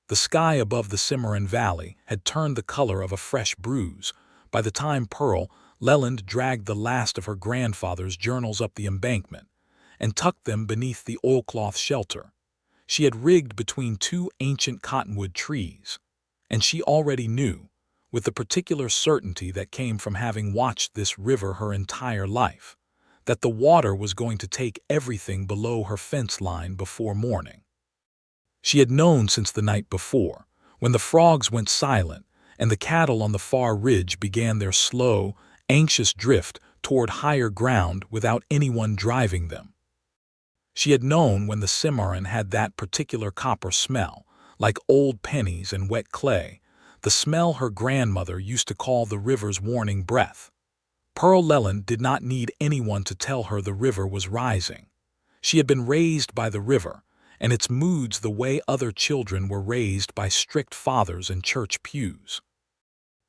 The sky above the Cimarron Valley had turned the color of a fresh bruise by the time Pearl Leland dragged the last of her grandfather's journals up the embankment and tucked them beneath the oilcloth shelter she had rigged between two ancient cottonwood trees. And she already knew, with the particular certainty that came from having watched this river her entire life, that the water was going to take everything below her fence line before morning. She had known since the night before, when the frogs went silent and the cattle on the far ridge began their slow, anxious drift toward higher ground without anyone driving them. She had known when the Cimarron had that particular copper smell, like old pennies and wet clay, the smell her grandmother used to call the river's warning breath. Pearl Leland did not need anyone to tell her the river was rising. She had been raised by the river, and its moods the way other children were raised by strict fathers in church pews.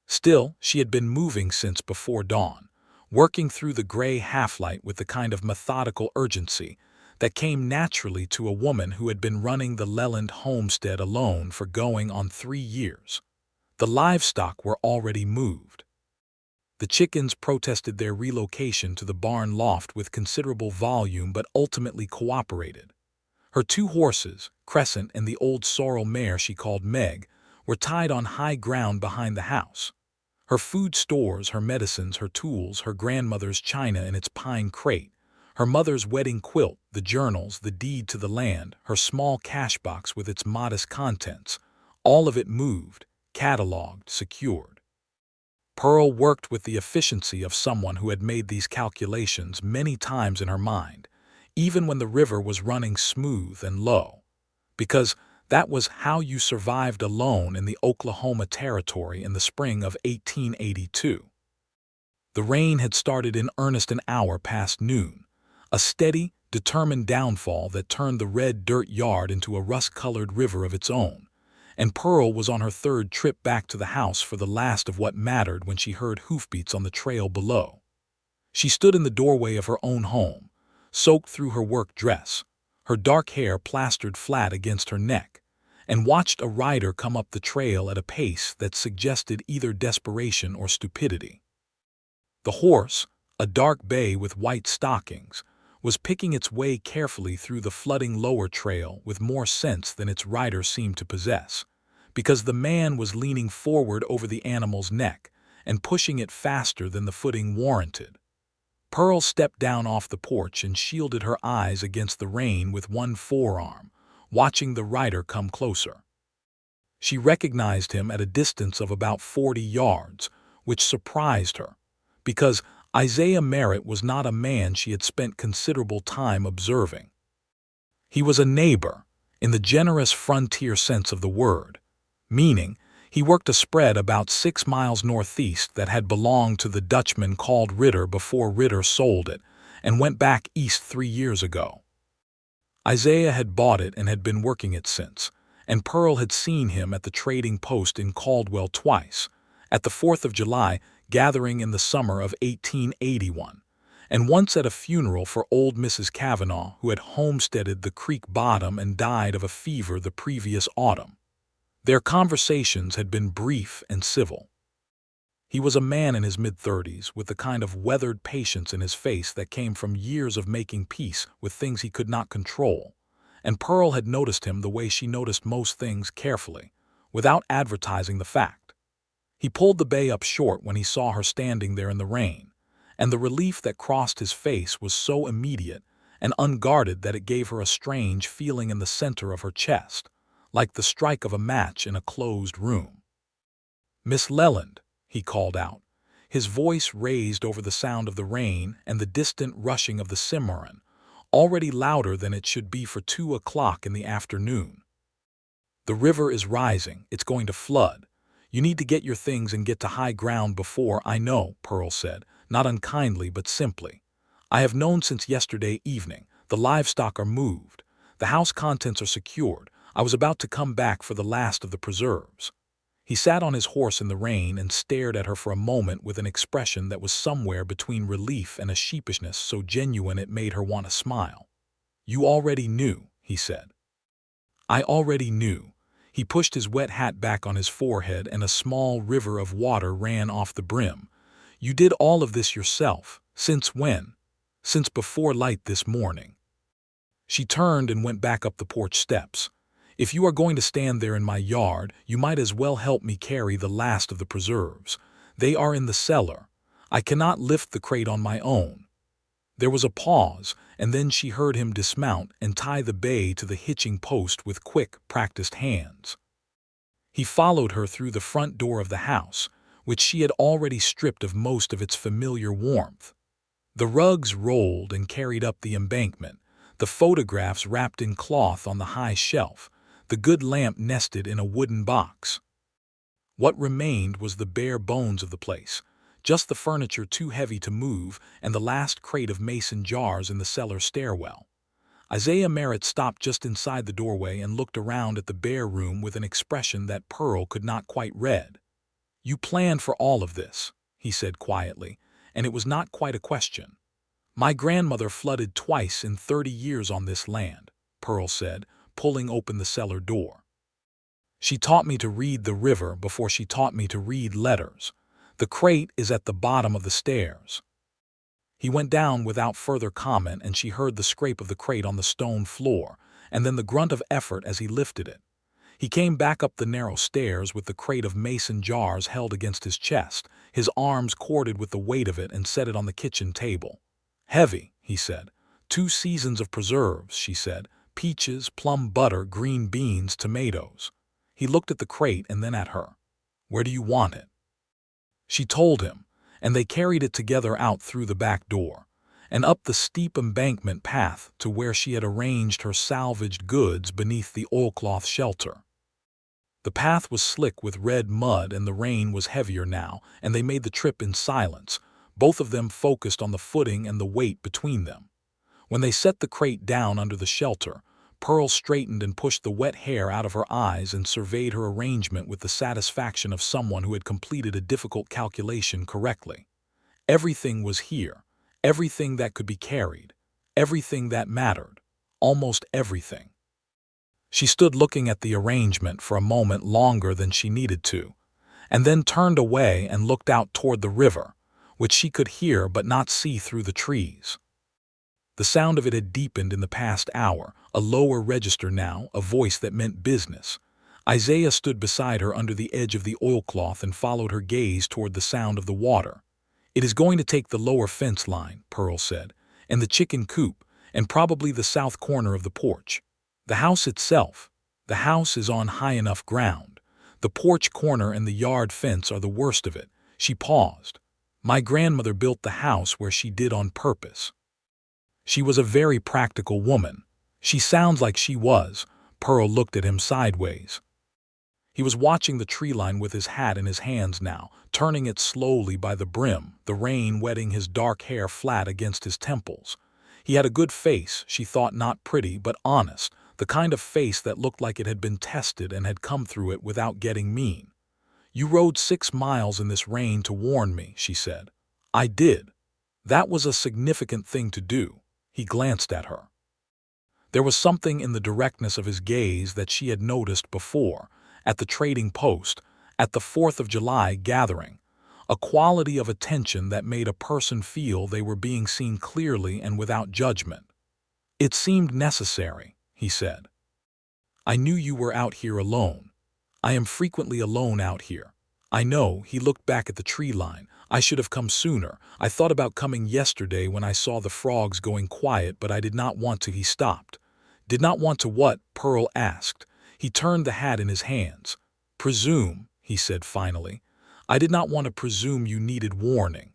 Still, she had been moving since before dawn, working through the gray half-light with the kind of methodical urgency that came naturally to a woman who had been running the Leland homestead alone for going on 3 years. The livestock were already moved. The chickens protested their relocation to the barn loft with considerable volume but ultimately cooperated. Her 2 horses, Crescent and the old sorrel mare she called Meg, were tied on high ground behind the house. Her food stores, her medicines, her tools, her grandmother's china in its pine crate, her mother's wedding quilt, the journals, the deed to the land, her small cash box with its modest contents, all of it moved, catalogued, secured. Pearl worked with the efficiency of someone who had made these calculations many times in her mind, even when the river was running smooth and low, because that was how you survived alone in the Oklahoma Territory in the spring of 1882. The rain had started in earnest an hour past noon, a steady, determined downfall that turned the red dirt yard into a rust-colored river of its own, and Pearl was on her 3rd trip back to the house for the last of what mattered when she heard hoofbeats on the trail below. She stood in the doorway of her own home, soaked through her work dress, her dark hair plastered flat against her neck, and watched a rider come up the trail at a pace that suggested either desperation or stupidity. The horse, a dark bay with white stockings, was picking its way carefully through the flooding lower trail with more sense than its rider seemed to possess, because the man was leaning forward over the animal's neck and pushing it faster than the footing warranted. Pearl stepped down off the porch and shielded her eyes against the rain with one forearm, watching the rider come closer. She recognized him at a distance of about 40 yards, which surprised her, because Isaiah Merritt was not a man she had spent considerable time observing. He was a neighbor, in the generous frontier sense of the word, meaning he worked a spread about 6 miles northeast that had belonged to the Dutchman called Ritter before Ritter sold it and went back east 3 years ago. Isaiah had bought it and had been working it since, and Pearl had seen him at the trading post in Caldwell twice, at the 4th of July gathering in the summer of 1881, and once at a funeral for old Mrs. Kavanaugh who had homesteaded the creek bottom and died of a fever the previous autumn. Their conversations had been brief and civil. He was a man in his mid-30s with the kind of weathered patience in his face that came from years of making peace with things he could not control, and Pearl had noticed him the way she noticed most things carefully, without advertising the fact. He pulled the bay up short when he saw her standing there in the rain, and the relief that crossed his face was so immediate and unguarded that it gave her a strange feeling in the center of her chest, like the strike of a match in a closed room. "Miss Leland," he called out, his voice raised over the sound of the rain and the distant rushing of the Cimarron, already louder than it should be for 2 o'clock in the afternoon. "The river is rising. It's going to flood. You need to get your things and get to high ground before I know," Pearl said, not unkindly but simply. "I have known since yesterday evening. The livestock are moved. The house contents are secured. I was about to come back for the last of the preserves." He sat on his horse in the rain and stared at her for a moment with an expression that was somewhere between relief and a sheepishness so genuine it made her want to smile. "You already knew," he said. "I already knew." He pushed his wet hat back on his forehead and a small river of water ran off the brim. "You did all of this yourself. Since when?" "Since before light this morning." She turned and went back up the porch steps. "If you are going to stand there in my yard, you might as well help me carry the last of the preserves. They are in the cellar. I cannot lift the crate on my own." There was a pause, and then she heard him dismount and tie the bay to the hitching post with quick, practiced hands. He followed her through the front door of the house, which she had already stripped of most of its familiar warmth. The rugs rolled and carried up the embankment, the photographs wrapped in cloth on the high shelf, the good lamp nested in a wooden box. What remained was the bare bones of the place, just the furniture too heavy to move and the last crate of mason jars in the cellar stairwell. Isaiah Merritt stopped just inside the doorway and looked around at the bare room with an expression that Pearl could not quite read. "You planned for all of this," he said quietly, and it was not quite a question. "My grandmother flooded twice in 30 years on this land," Pearl said, pulling open the cellar door. "She taught me to read the river before she taught me to read letters. The crate is at the bottom of the stairs." He went down without further comment, and she heard the scrape of the crate on the stone floor, and then the grunt of effort as he lifted it. He came back up the narrow stairs with the crate of mason jars held against his chest, his arms corded with the weight of it, and set it on the kitchen table. "Heavy," he said. "2 seasons of preserves," she said. "Peaches, plum butter, green beans, tomatoes." He looked at the crate and then at her. "Where do you want it?" She told him, and they carried it together out through the back door, and up the steep embankment path to where she had arranged her salvaged goods beneath the oilcloth shelter. The path was slick with red mud and the rain was heavier now, and they made the trip in silence, both of them focused on the footing and the weight between them. When they set the crate down under the shelter, Pearl straightened and pushed the wet hair out of her eyes and surveyed her arrangement with the satisfaction of someone who had completed a difficult calculation correctly. Everything was here, everything that could be carried, everything that mattered, almost everything. She stood looking at the arrangement for a moment longer than she needed to, and then turned away and looked out toward the river, which she could hear but not see through the trees. The sound of it had deepened in the past hour, a lower register now, a voice that meant business. Isaiah stood beside her under the edge of the oilcloth and followed her gaze toward the sound of the water. "It is going to take the lower fence line," Pearl said, "and the chicken coop, and probably the south corner of the porch. The house itself, the house is on high enough ground. The porch corner and the yard fence are the worst of it." She paused. "My grandmother built the house where she did on purpose. She was a very practical woman." "She sounds like she was." Pearl looked at him sideways. He was watching the tree line with his hat in his hands now, turning it slowly by the brim, the rain wetting his dark hair flat against his temples. He had a good face, she thought, not pretty but honest, the kind of face that looked like it had been tested and had come through it without getting mean. "You rode 6 miles in this rain to warn me," she said. "I did. That was a significant thing to do." He glanced at her. There was something in the directness of his gaze that she had noticed before, at the trading post, at the 4th of July gathering, a quality of attention that made a person feel they were being seen clearly and without judgment. "It seemed necessary," he said. "I knew you were out here alone. I am frequently alone out here. I know." He looked back at the tree line. "I should have come sooner. I thought about coming yesterday when I saw the frogs going quiet, but I did not want to." He stopped. "Did not want to what?" Pearl asked. He turned the hat in his hands. "Presume," he said finally. "I did not want to presume you needed warning."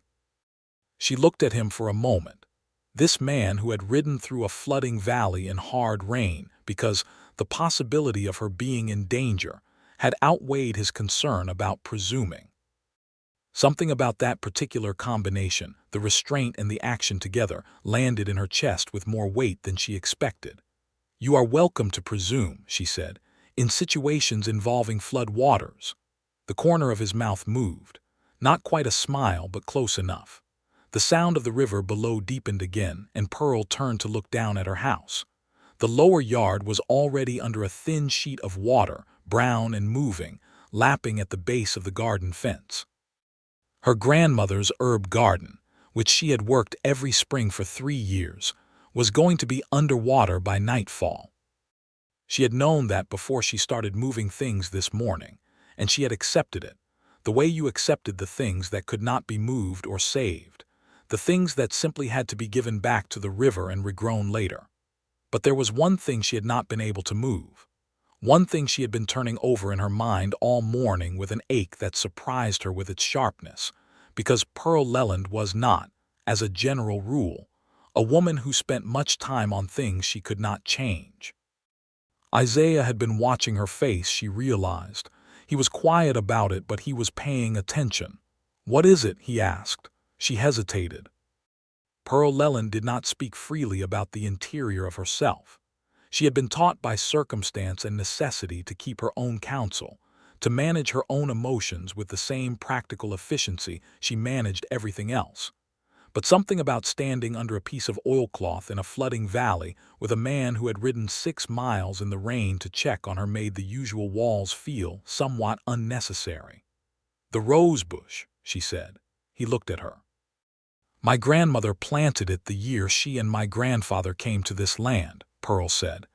She looked at him for a moment. This man who had ridden through a flooding valley in hard rain because the possibility of her being in danger had outweighed his concern about presuming. Something about that particular combination, the restraint and the action together, landed in her chest with more weight than she expected. "You are welcome to presume," she said, "in situations involving flood waters." The corner of his mouth moved. Not quite a smile, but close enough. The sound of the river below deepened again, and Pearl turned to look down at her house. The lower yard was already under a thin sheet of water, brown and moving, lapping at the base of the garden fence. Her grandmother's herb garden, which she had worked every spring for 3 years, was going to be underwater by nightfall. She had known that before she started moving things this morning, and she had accepted it, the way you accepted the things that could not be moved or saved, the things that simply had to be given back to the river and regrown later. But there was one thing she had not been able to move. One thing she had been turning over in her mind all morning with an ache that surprised her with its sharpness, because Pearl Leland was not, as a general rule, a woman who spent much time on things she could not change. Isaiah had been watching her face, she realized. He was quiet about it, but he was paying attention. "What is it?" he asked. She hesitated. Pearl Leland did not speak freely about the interior of herself. She had been taught by circumstance and necessity to keep her own counsel, to manage her own emotions with the same practical efficiency she managed everything else. But something about standing under a piece of oilcloth in a flooding valley with a man who had ridden 6 miles in the rain to check on her made the usual walls feel somewhat unnecessary. "The rosebush," she said. He looked at her. "My grandmother planted it the year she and my grandfather came to this land," Pearl said.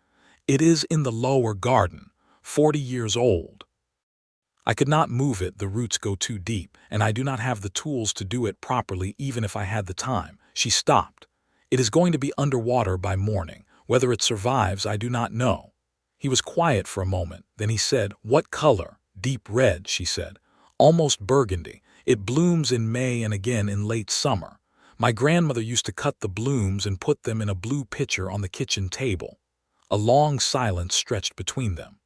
"It is in the lower garden, 40 years old. I could not move it, the roots go too deep, and I do not have the tools to do it properly even if I had the time." She stopped. "It is going to be underwater by morning. Whether it survives, I do not know." He was quiet for a moment, then he said, "What color?" "Deep red," she said. "Almost burgundy. It blooms in May and again in late summer. My grandmother used to cut the blooms and put them in a blue pitcher on the kitchen table." A long silence stretched between them.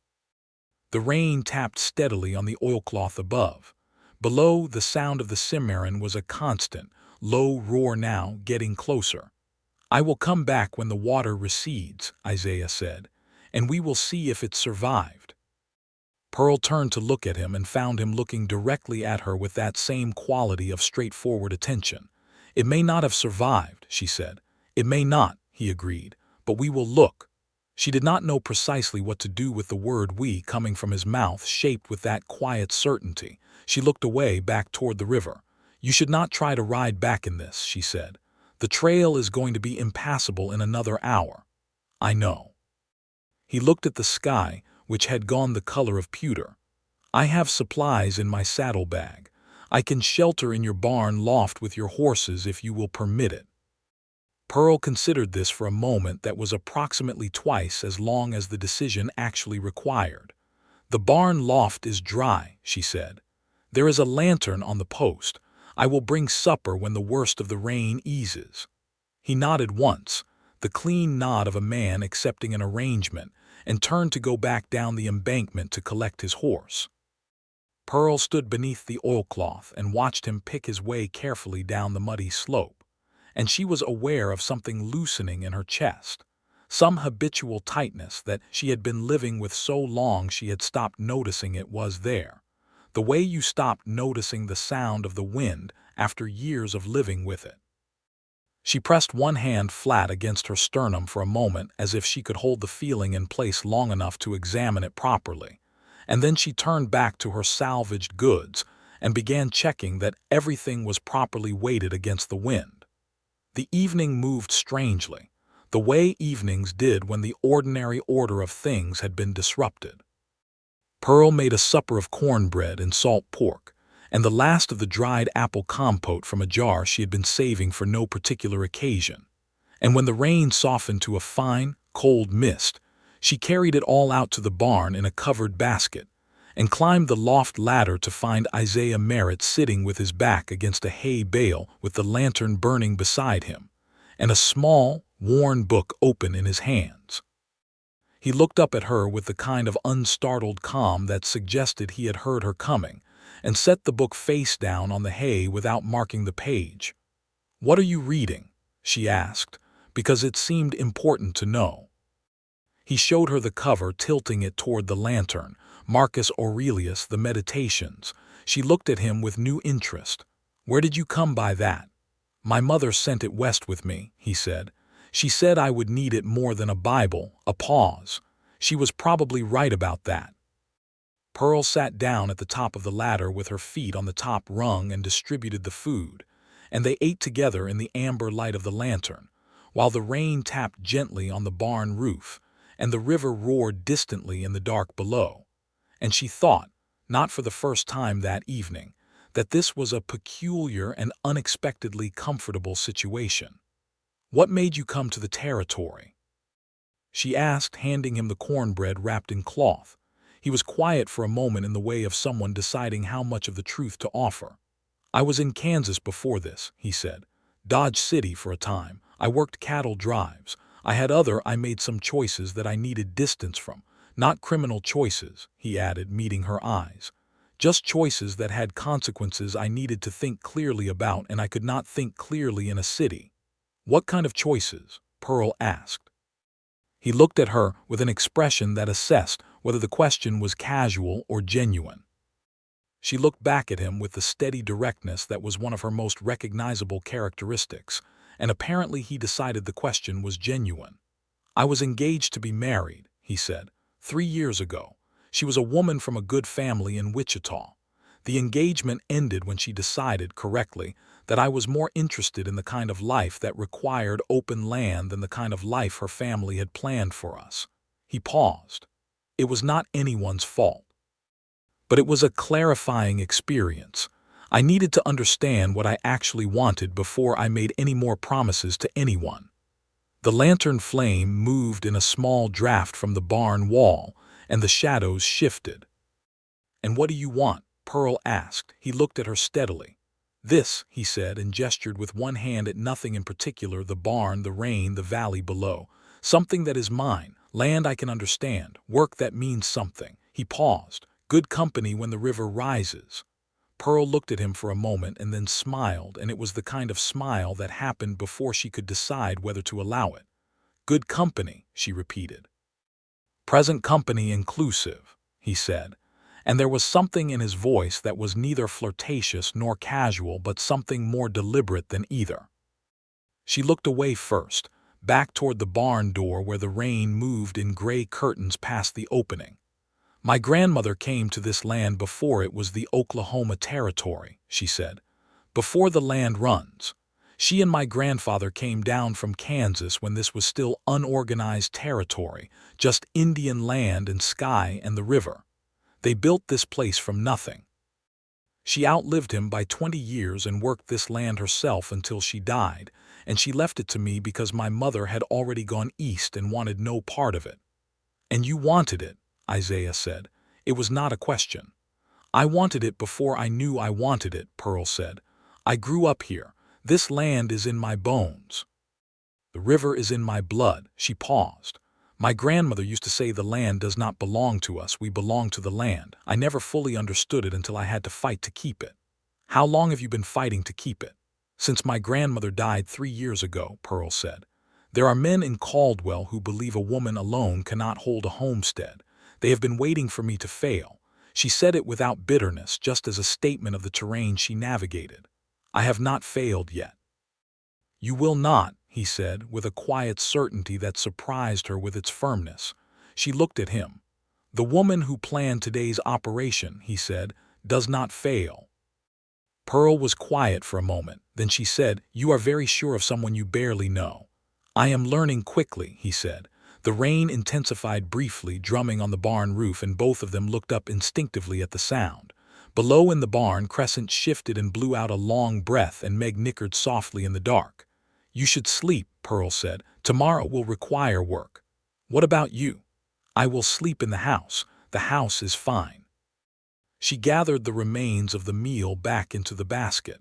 The rain tapped steadily on the oilcloth above. Below, the sound of the Cimarron was a constant, low roar, now getting closer. "I will come back when the water recedes," Isaiah said, "and we will see if it survived." Pearl turned to look at him and found him looking directly at her with that same quality of straightforward attention. "It may not have survived," she said. "It may not," he agreed, "but we will look." She did not know precisely what to do with the word "we" coming from his mouth, shaped with that quiet certainty. She looked away, back toward the river. "You should not try to ride back in this," she said. "The trail is going to be impassable in another hour." "I know." He looked at the sky, which had gone the color of pewter. "I have supplies in my saddlebag. I can shelter in your barn loft with your horses if you will permit it." Pearl considered this for a moment that was approximately twice as long as the decision actually required. "The barn loft is dry," she said. "There is a lantern on the post. I will bring supper when the worst of the rain eases." He nodded once, the clean nod of a man accepting an arrangement, and turned to go back down the embankment to collect his horse. Pearl stood beneath the oilcloth and watched him pick his way carefully down the muddy slope, and she was aware of something loosening in her chest, some habitual tightness that she had been living with so long she had stopped noticing it was there, the way you stopped noticing the sound of the wind after years of living with it. She pressed one hand flat against her sternum for a moment, as if she could hold the feeling in place long enough to examine it properly, and then she turned back to her salvaged goods and began checking that everything was properly weighted against the wind. The evening moved strangely, the way evenings did when the ordinary order of things had been disrupted. Pearl made a supper of cornbread and salt pork, and the last of the dried apple compote from a jar she had been saving for no particular occasion. And when the rain softened to a fine, cold mist, she carried it all out to the barn in a covered basket, and climbed the loft ladder to find Isaiah Merritt sitting with his back against a hay bale with the lantern burning beside him, and a small, worn book open in his hands. He looked up at her with the kind of unstartled calm that suggested he had heard her coming, and set the book face down on the hay without marking the page. "What are you reading?" she asked, because it seemed important to know. He showed her the cover, tilting it toward the lantern. "Marcus Aurelius, The Meditations." She looked at him with new interest. "Where did you come by that?" "My mother sent it west with me," he said. "She said I would need it more than a Bible." A pause. "She was probably right about that." Pearl sat down at the top of the ladder with her feet on the top rung and distributed the food, and they ate together in the amber light of the lantern, while the rain tapped gently on the barn roof, and the river roared distantly in the dark below. And she thought, not for the first time that evening, that this was a peculiar and unexpectedly comfortable situation. "What made you come to the territory?" she asked, handing him the cornbread wrapped in cloth. He was quiet for a moment in the way of someone deciding how much of the truth to offer. "I was in Kansas before this," he said. "Dodge City for a time. I worked cattle drives. I made some choices that I needed distance from. Not criminal choices," he added, meeting her eyes. "Just choices that had consequences I needed to think clearly about, and I could not think clearly in a city." "What kind of choices?" Pearl asked. He looked at her with an expression that assessed whether the question was casual or genuine. She looked back at him with the steady directness that was one of her most recognizable characteristics, and apparently he decided the question was genuine. "I was engaged to be married," he said, 3 years ago. She was a woman from a good family in Wichita. The engagement ended when she decided, correctly, that I was more interested in the kind of life that required open land than the kind of life her family had planned for us. He paused. It was not anyone's fault. But it was a clarifying experience. I needed to understand what I actually wanted before I made any more promises to anyone. The lantern flame moved in a small draft from the barn wall, and the shadows shifted. "And what do you want?" Pearl asked. He looked at her steadily. "This," he said, and gestured with one hand at nothing in particular, the barn, the rain, the valley below. "Something that is mine, land I can understand, work that means something." He paused. "Good company when the river rises." Pearl looked at him for a moment and then smiled, and it was the kind of smile that happened before she could decide whether to allow it. "Good company," she repeated. "Present company inclusive," he said, and there was something in his voice that was neither flirtatious nor casual, but something more deliberate than either. She looked away first, back toward the barn door where the rain moved in gray curtains past the opening. "My grandmother came to this land before it was the Oklahoma Territory," she said. "Before the land runs. She and my grandfather came down from Kansas when this was still unorganized territory, just Indian land and sky and the river. They built this place from nothing. She outlived him by 20 years and worked this land herself until she died, and she left it to me because my mother had already gone east and wanted no part of it." "And you wanted it," Isaiah said. "It was not a question." "I wanted it before I knew I wanted it," Pearl said. "I grew up here. This land is in my bones. The river is in my blood." She paused. "My grandmother used to say the land does not belong to us, we belong to the land. I never fully understood it until I had to fight to keep it." "How long have you been fighting to keep it?" "Since my grandmother died 3 years ago," Pearl said. "There are men in Caldwell who believe a woman alone cannot hold a homestead. They have been waiting for me to fail." She said it without bitterness, just as a statement of the terrain she navigated. "I have not failed yet." "You will not," he said, with a quiet certainty that surprised her with its firmness. She looked at him. "The woman who planned today's operation," he said, "does not fail." Pearl was quiet for a moment. Then she said, "You are very sure of someone you barely know." "I am learning quickly," he said. The rain intensified briefly, drumming on the barn roof, and both of them looked up instinctively at the sound. Below in the barn, Crescent shifted and blew out a long breath, and Meg nickered softly in the dark. "You should sleep," Pearl said. "Tomorrow will require work." "What about you?" "I will sleep in the house. The house is fine." She gathered the remains of the meal back into the basket.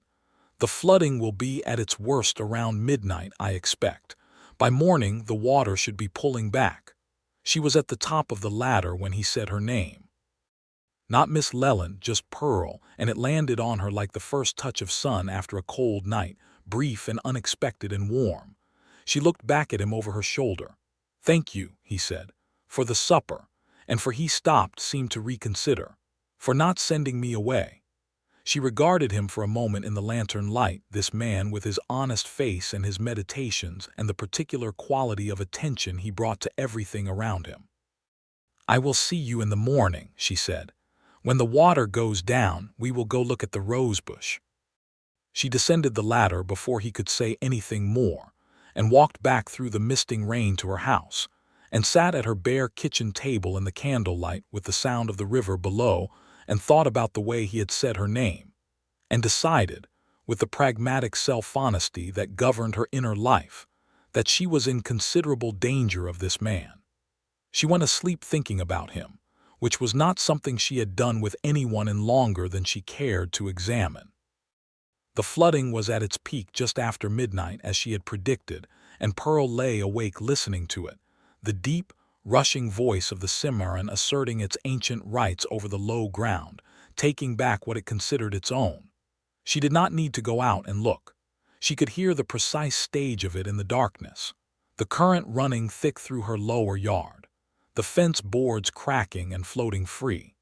"The flooding will be at its worst around midnight, I expect. By morning, the water should be pulling back." She was at the top of the ladder when he said her name. Not Miss Leland, just Pearl, and it landed on her like the first touch of sun after a cold night, brief and unexpected and warm. She looked back at him over her shoulder. "Thank you," he said, "for the supper, and for," he stopped, seemed to reconsider, "for not sending me away." She regarded him for a moment in the lantern light, this man with his honest face and his meditations and the particular quality of attention he brought to everything around him. "I will see you in the morning," she said. When the water goes down, we will go look at the rosebush." She descended the ladder before he could say anything more, and walked back through the misting rain to her house, and sat at her bare kitchen table in the candlelight with the sound of the river below, and thought about the way he had said her name, and decided, with the pragmatic self-honesty that governed her inner life, that she was in considerable danger of this man. She went asleep thinking about him, which was not something she had done with anyone in longer than she cared to examine. The flooding was at its peak just after midnight, as she had predicted, and Pearl lay awake listening to it, the deep, rushing voice of the Cimarron asserting its ancient rights over the low ground, taking back what it considered its own. She did not need to go out and look. She could hear the precise stage of it in the darkness, the current running thick through her lower yard, the fence boards cracking and floating free,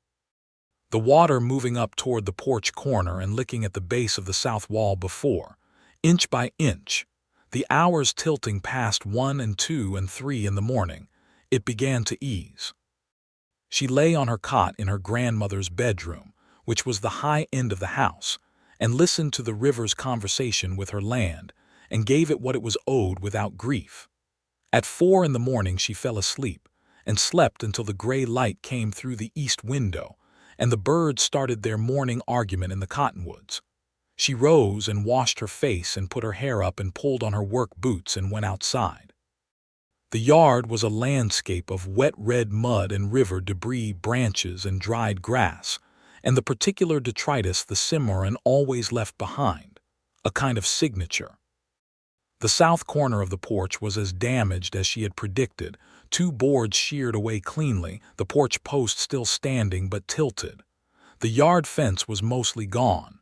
the water moving up toward the porch corner and licking at the base of the south wall before, inch by inch, the hours tilting past 1 and 2 and 3 in the morning. It began to ease. She lay on her cot in her grandmother's bedroom, which was the high end of the house, and listened to the river's conversation with her land, and gave it what it was owed without grief. At 4 in the morning she fell asleep, and slept until the gray light came through the east window, and the birds started their morning argument in the cottonwoods. She rose and washed her face and put her hair up and pulled on her work boots and went outside. The yard was a landscape of wet red mud and river debris, branches and dried grass, and the particular detritus the Cimarron always left behind, a kind of signature. The south corner of the porch was as damaged as she had predicted, 2 boards sheared away cleanly, the porch post still standing but tilted. The yard fence was mostly gone.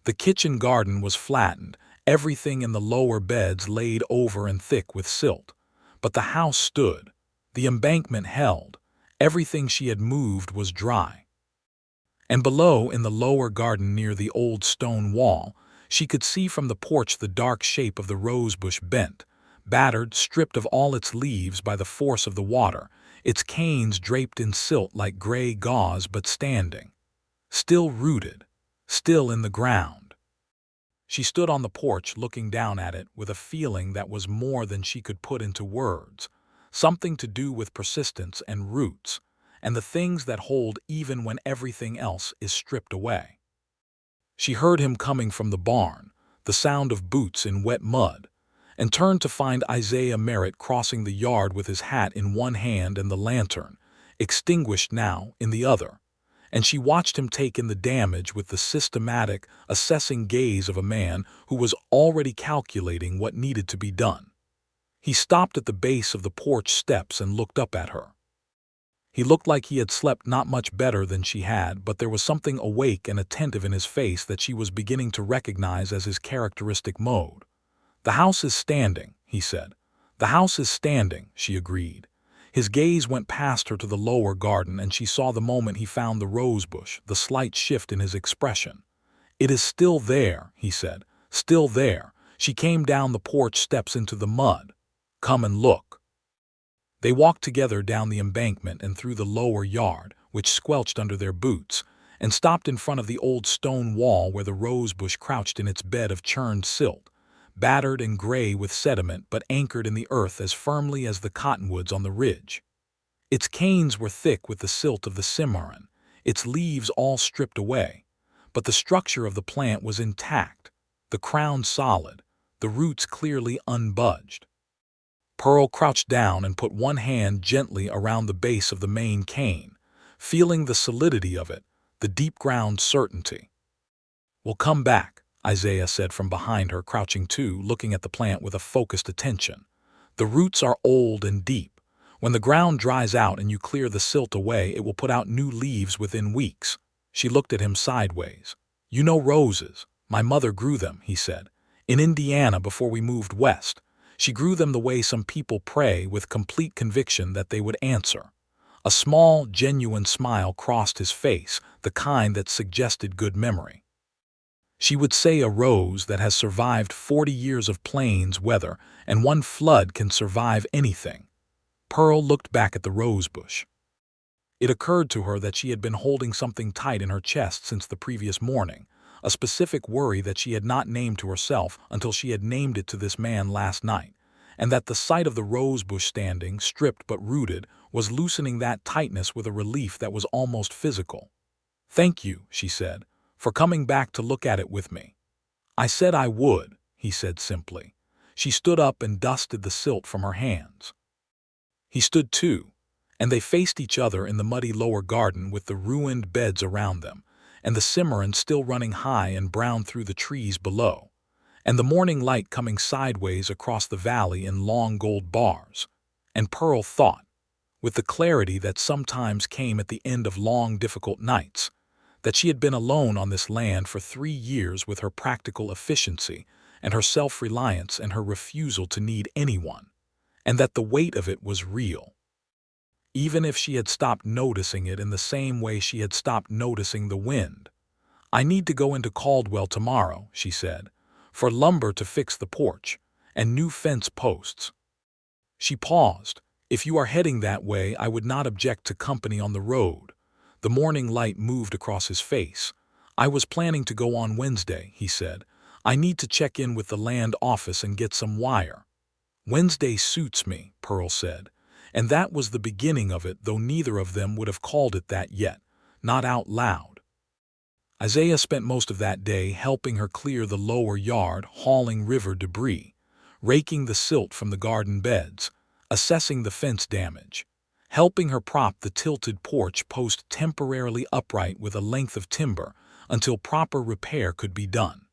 The kitchen garden was flattened, everything in the lower beds laid over and thick with silt. But the house stood. The embankment held. Everything she had moved was dry. And below, in the lower garden near the old stone wall, she could see from the porch the dark shape of the rosebush bent, battered, stripped of all its leaves by the force of the water, its canes draped in silt like gray gauze, but standing, still rooted, still in the ground. She stood on the porch looking down at it with a feeling that was more than she could put into words, something to do with persistence and roots, and the things that hold even when everything else is stripped away. She heard him coming from the barn, the sound of boots in wet mud, and turned to find Isaiah Merritt crossing the yard with his hat in one hand and the lantern, extinguished now, in the other, and she watched him take in the damage with the systematic, assessing gaze of a man who was already calculating what needed to be done. He stopped at the base of the porch steps and looked up at her. He looked like he had slept not much better than she had, but there was something awake and attentive in his face that she was beginning to recognize as his characteristic mode. "The house is standing," he said. "The house is standing," she agreed. His gaze went past her to the lower garden, and she saw the moment he found the rosebush, the slight shift in his expression. "It is still there," he said. "Still there." She came down the porch steps into the mud. "Come and look." They walked together down the embankment and through the lower yard, which squelched under their boots, and stopped in front of the old stone wall where the rosebush crouched in its bed of churned silt, battered and gray with sediment but anchored in the earth as firmly as the cottonwoods on the ridge. Its canes were thick with the silt of the Cimarron, its leaves all stripped away, but the structure of the plant was intact, the crown solid, the roots clearly unbudged. Pearl crouched down and put one hand gently around the base of the main cane, feeling the solidity of it, the deep-ground certainty. "We'll come back," Isaiah said from behind her, crouching too, looking at the plant with a focused attention. "The roots are old and deep. When the ground dries out and you clear the silt away, it will put out new leaves within weeks." She looked at him sideways. "You know roses. My mother grew them," he said. "In Indiana before we moved west. She grew them the way some people pray, with complete conviction that they would answer." A small, genuine smile crossed his face, the kind that suggested good memory. "She would say a rose that has survived 40 years of plains weather and one flood can survive anything." Pearl looked back at the rosebush. It occurred to her that she had been holding something tight in her chest since the previous morning, a specific worry that she had not named to herself until she had named it to this man last night, and that the sight of the rosebush standing, stripped but rooted, was loosening that tightness with a relief that was almost physical. "Thank you," she said, "for coming back to look at it with me." "I said I would," he said simply. She stood up and dusted the silt from her hands. He stood too, and they faced each other in the muddy lower garden with the ruined beds around them, and the Cimarron still running high and brown through the trees below, and the morning light coming sideways across the valley in long gold bars. And Pearl thought, with the clarity that sometimes came at the end of long, difficult nights, that she had been alone on this land for 3 years with her practical efficiency and her self-reliance and her refusal to need anyone, and that the weight of it was real. Even if she had stopped noticing it in the same way she had stopped noticing the wind. "I need to go into Caldwell tomorrow," she said, "for lumber to fix the porch, and new fence posts." She paused. "If you are heading that way, I would not object to company on the road." The morning light moved across his face. "I was planning to go on Wednesday," he said. "I need to check in with the land office and get some wire." "Wednesday suits me," Pearl said. And that was the beginning of it, though neither of them would have called it that yet, not out loud. Isaiah spent most of that day helping her clear the lower yard, hauling river debris, raking the silt from the garden beds, assessing the fence damage, helping her prop the tilted porch post temporarily upright with a length of timber until proper repair could be done.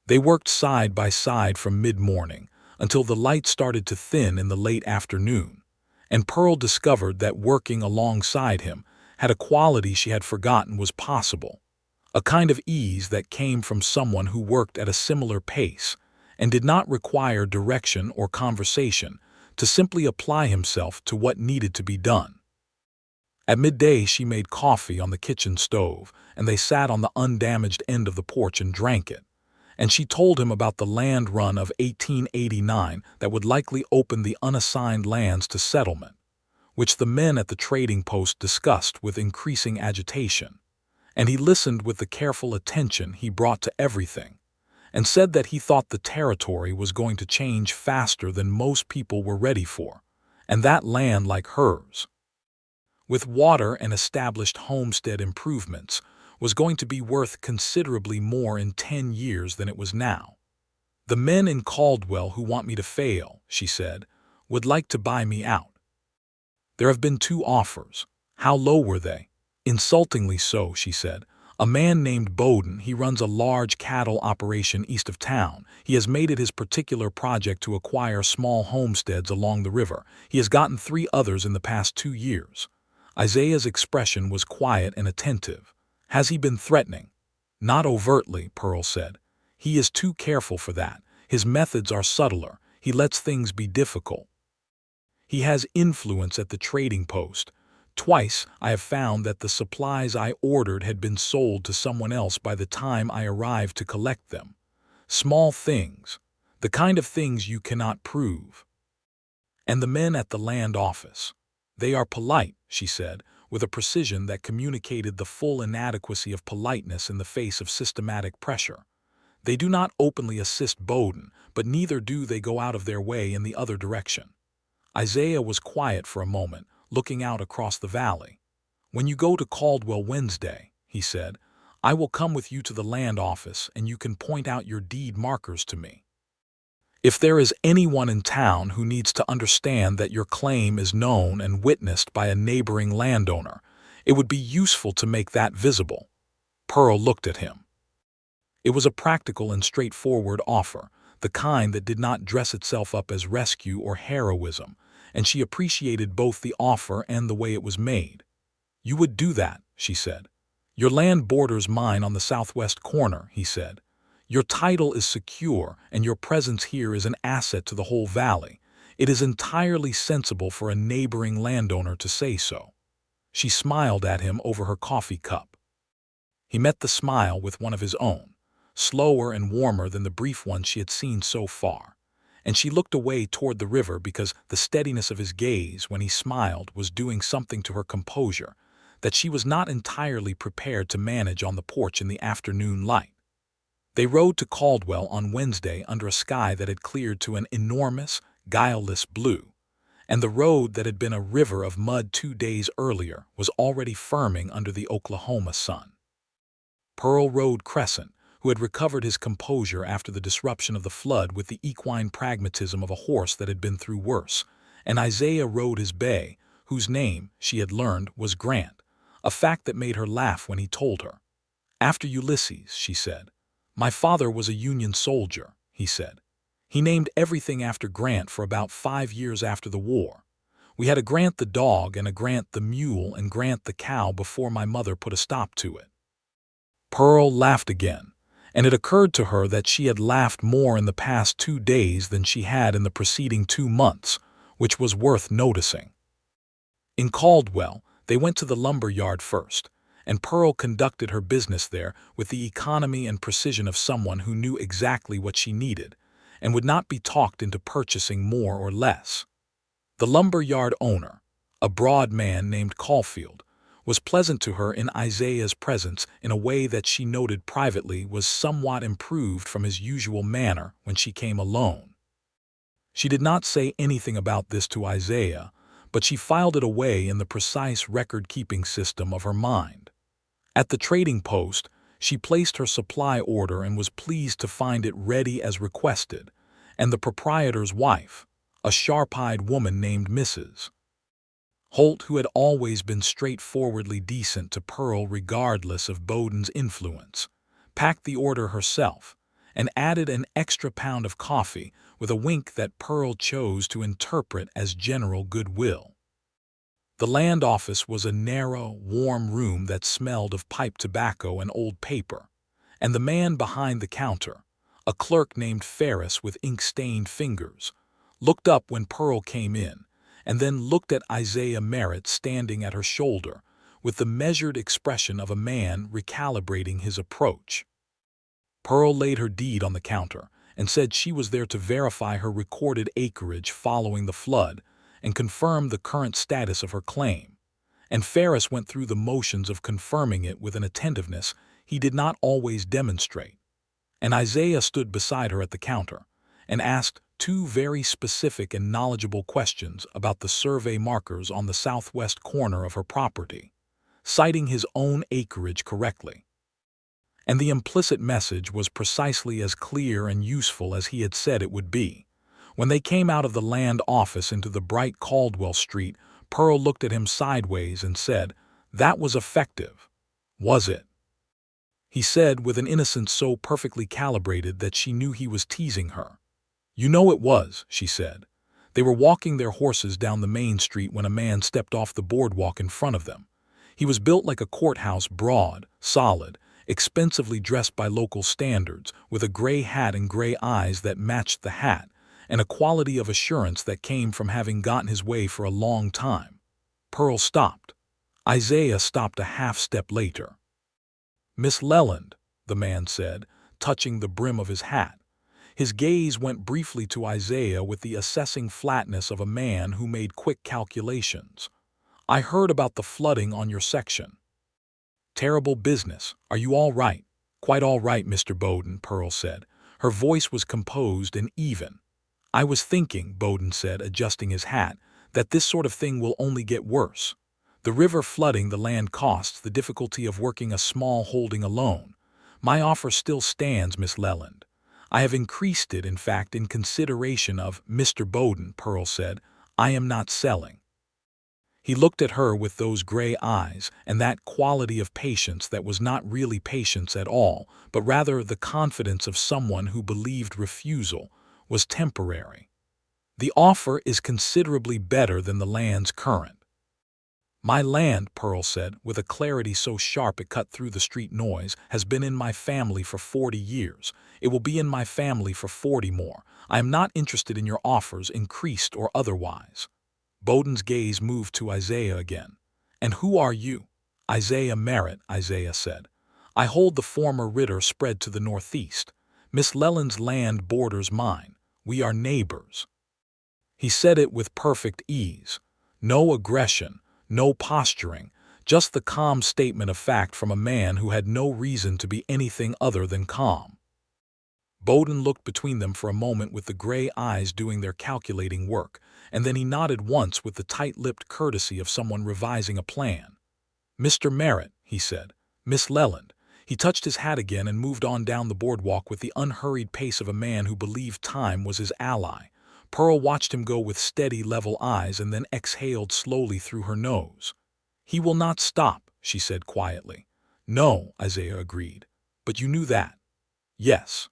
They worked side by side from mid-morning until the light started to thin in the late afternoon, and Pearl discovered that working alongside him had a quality she had forgotten was possible, a kind of ease that came from someone who worked at a similar pace and did not require direction or conversation to simply apply himself to what needed to be done. At midday she made coffee on the kitchen stove, and they sat on the undamaged end of the porch and drank it. And she told him about the land run of 1889 that would likely open the unassigned lands to settlement, which the men at the trading post discussed with increasing agitation. And he listened with the careful attention he brought to everything, and said that he thought the territory was going to change faster than most people were ready for, and that land like hers, with water and established homestead improvements, was going to be worth considerably more in 10 years than it was now. "The men in Caldwell who want me to fail," she said, "would like to buy me out. There have been 2 offers." "How low were they?" "Insultingly so," she said. "A man named Bowden, he runs a large cattle operation east of town. He has made it his particular project to acquire small homesteads along the river. He has gotten 3 others in the past 2 years. Isaiah's expression was quiet and attentive. "Has he been threatening?" "Not overtly," Pearl said. "He is too careful for that. His methods are subtler. He lets things be difficult. He has influence at the trading post. Twice I have found that the supplies I ordered had been sold to someone else by the time I arrived to collect them. Small things, the kind of things you cannot prove." "And the men at the land office?" "They are polite," she said, with a precision that communicated the full inadequacy of politeness in the face of systematic pressure. "They do not openly assist Bowden, but neither do they go out of their way in the other direction." Isaiah was quiet for a moment, looking out across the valley. "When you go to Caldwell Wednesday," he said, "I will come with you to the land office and you can point out your deed markers to me. If there is anyone in town who needs to understand that your claim is known and witnessed by a neighboring landowner, it would be useful to make that visible." Pearl looked at him. It was a practical and straightforward offer, the kind that did not dress itself up as rescue or heroism, and she appreciated both the offer and the way it was made. "You would do that," she said. "Your land borders mine on the southwest corner," he said. "Your title is secure, and your presence here is an asset to the whole valley. It is entirely sensible for a neighboring landowner to say so." She smiled at him over her coffee cup. He met the smile with one of his own, slower and warmer than the brief one she had seen so far, and she looked away toward the river because the steadiness of his gaze when he smiled was doing something to her composure that she was not entirely prepared to manage on the porch in the afternoon light. They rode to Caldwell on Wednesday under a sky that had cleared to an enormous, guileless blue, and the road that had been a river of mud 2 days earlier was already firming under the Oklahoma sun. Pearl rode Crescent, who had recovered his composure after the disruption of the flood with the equine pragmatism of a horse that had been through worse, and Isaiah rode his bay, whose name, she had learned, was Grant, a fact that made her laugh when he told her. "After Ulysses," she said. "My father was a Union soldier," he said. "He named everything after Grant for about 5 years after the war. We had a Grant the dog and a Grant the mule and Grant the cow before my mother put a stop to it." Pearl laughed again, and it occurred to her that she had laughed more in the past 2 days than she had in the preceding 2 months, which was worth noticing. In Caldwell, they went to the lumber yard first, and Pearl conducted her business there with the economy and precision of someone who knew exactly what she needed and would not be talked into purchasing more or less. The lumber yard owner, a broad man named Caulfield, was pleasant to her in Isaiah's presence in a way that she noted privately was somewhat improved from his usual manner when she came alone. She did not say anything about this to Isaiah, but she filed it away in the precise record-keeping system of her mind. At the trading post, she placed her supply order and was pleased to find it ready as requested, and the proprietor's wife, a sharp-eyed woman named Mrs. Holt, who had always been straightforwardly decent to Pearl regardless of Bowden's influence, packed the order herself and added an extra pound of coffee with a wink that Pearl chose to interpret as general goodwill. The land office was a narrow, warm room that smelled of pipe tobacco and old paper, and the man behind the counter, a clerk named Ferris with ink-stained fingers, looked up when Pearl came in, and then looked at Isaiah Merritt standing at her shoulder with the measured expression of a man recalibrating his approach. Pearl laid her deed on the counter and said she was there to verify her recorded acreage following the flood and confirm the current status of her claim, and Ferris went through the motions of confirming it with an attentiveness he did not always demonstrate, and Isaiah stood beside her at the counter and asked 2 very specific and knowledgeable questions about the survey markers on the southwest corner of her property, citing his own acreage correctly. And the implicit message was precisely as clear and useful as he had said it would be. When they came out of the land office into the bright Caldwell Street, Pearl looked at him sideways and said, "That was effective, was it?" He said with an innocence so perfectly calibrated that she knew he was teasing her. "You know it was," she said. They were walking their horses down the main street when a man stepped off the boardwalk in front of them. He was built like a courthouse, broad, solid, expensively dressed by local standards, with a gray hat and gray eyes that matched the hat, and a quality of assurance that came from having gotten his way for a long time. Pearl stopped. Isaiah stopped a half-step later. "Miss Leland," the man said, touching the brim of his hat. His gaze went briefly to Isaiah with the assessing flatness of a man who made quick calculations. "I heard about the flooding on your section." "Terrible business. Are you all right?" "Quite all right, Mr. Bowden," Pearl said. Her voice was composed and even. "I was thinking," Bowden said, adjusting his hat, "that this sort of thing will only get worse. The river flooding the land costs, the difficulty of working a small holding alone. My offer still stands, Miss Leland. I have increased it, in fact, in consideration of—" "Mr. Bowden," Pearl said, "I am not selling." He looked at her with those gray eyes and that quality of patience that was not really patience at all, but rather the confidence of someone who believed refusal was temporary. "The offer is considerably better than the land's current." "My land," Pearl said, with a clarity so sharp it cut through the street noise, "has been in my family for 40 years. It will be in my family for 40 more. I am not interested in your offers, increased or otherwise." Bowden's gaze moved to Isaiah again. "And who are you?" "Isaiah Merritt," Isaiah said. "I hold the former Ritter spread to the northeast. Miss Leland's land borders mine. We are neighbors." He said it with perfect ease. No aggression, no posturing, just the calm statement of fact from a man who had no reason to be anything other than calm. Bowden looked between them for a moment with the gray eyes doing their calculating work, and then he nodded once with the tight-lipped courtesy of someone revising a plan. "Mr. Merritt," he said. "Miss Leland." He touched his hat again and moved on down the boardwalk with the unhurried pace of a man who believed time was his ally. Pearl watched him go with steady, level eyes and then exhaled slowly through her nose. "He will not stop," she said quietly. "No," Isaiah agreed. "But you knew that." "Yes."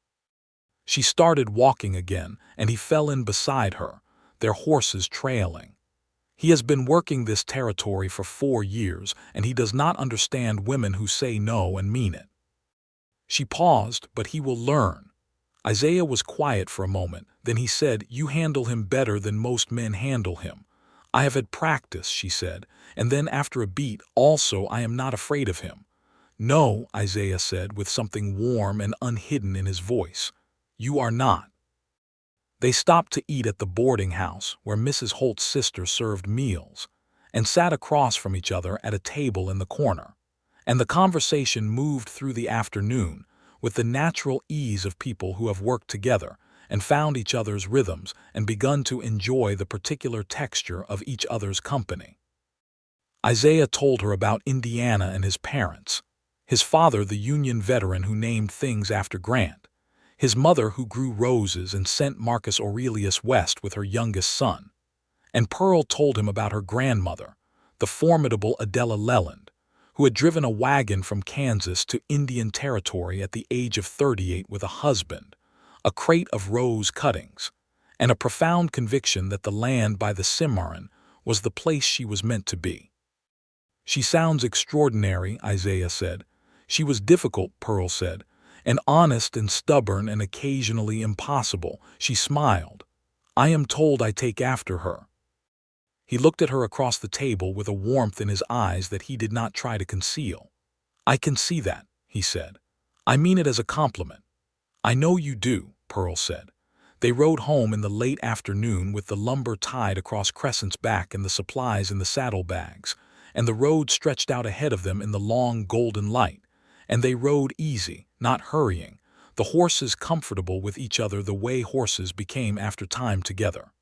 She started walking again, and he fell in beside her, their horses trailing. "He has been working this territory for 4 years, and he does not understand women who say no and mean it." She paused, "But he will learn." Isaiah was quiet for a moment, then he said, "You handle him better than most men handle him." "I have had practice," she said, and then after a beat, "Also, I am not afraid of him." "No," Isaiah said with something warm and unhidden in his voice. "You are not." They stopped to eat at the boarding house where Mrs. Holt's sister served meals, and sat across from each other at a table in the corner. And the conversation moved through the afternoon with the natural ease of people who have worked together and found each other's rhythms and begun to enjoy the particular texture of each other's company. Isaiah told her about Indiana and his parents. His father, the Union veteran who named things after Grant. His mother who grew roses and sent Marcus Aurelius west with her youngest son. And Pearl told him about her grandmother, the formidable Adela Leland, who had driven a wagon from Kansas to Indian Territory at the age of 38 with a husband, a crate of rose cuttings, and a profound conviction that the land by the Cimarron was the place she was meant to be. "She sounds extraordinary," Isaiah said. "She was difficult," Pearl said, "and honest and stubborn and occasionally impossible." She smiled. "I am told I take after her." He looked at her across the table with a warmth in his eyes that he did not try to conceal. "I can see that," he said. "I mean it as a compliment." "I know you do," Pearl said. They rode home in the late afternoon with the lumber tied across Crescent's back and the supplies in the saddlebags, and the road stretched out ahead of them in the long golden light, and they rode easy, not hurrying, the horses comfortable with each other the way horses became after time together.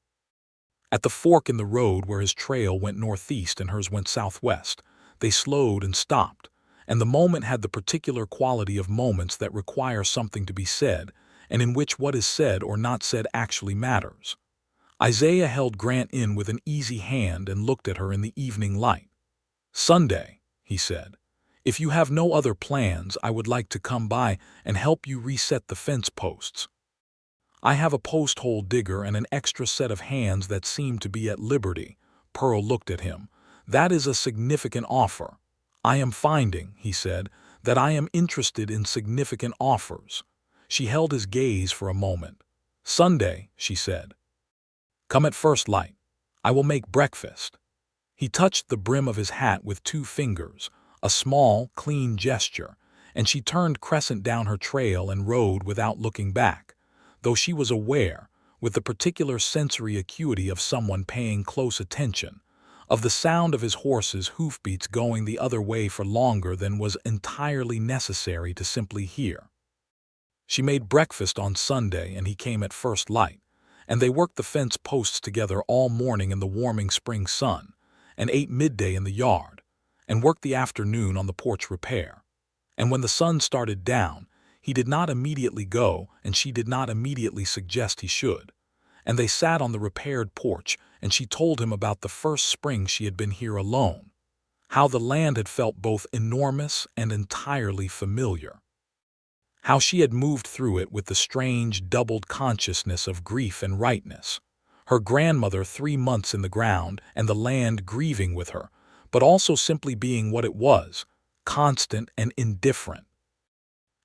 At the fork in the road where his trail went northeast and hers went southwest, they slowed and stopped, and the moment had the particular quality of moments that require something to be said, and in which what is said or not said actually matters. Isaiah held Grant in with an easy hand and looked at her in the evening light. "Sunday," he said. "If you have no other plans, I would like to come by and help you reset the fence posts. I have a post hole digger and an extra set of hands that seem to be at liberty." Pearl looked at him. "That is a significant offer." "I am finding," he said, "that I am interested in significant offers." She held his gaze for a moment. "Sunday," she said. "Come at first light. I will make breakfast." He touched the brim of his hat with 2 fingers, a small, clean gesture, and she turned Crescent down her trail and rode without looking back, though she was aware, with the particular sensory acuity of someone paying close attention, of the sound of his horse's hoofbeats going the other way for longer than was entirely necessary to simply hear. She made breakfast on Sunday and he came at first light, and they worked the fence posts together all morning in the warming spring sun, and ate midday in the yard, and worked the afternoon on the porch repair. And when the sun started down, he did not immediately go, and she did not immediately suggest he should. And they sat on the repaired porch, and she told him about the first spring she had been here alone, how the land had felt both enormous and entirely familiar, how she had moved through it with the strange doubled consciousness of grief and rightness, her grandmother 3 months in the ground and the land grieving with her, but also simply being what it was, constant and indifferent.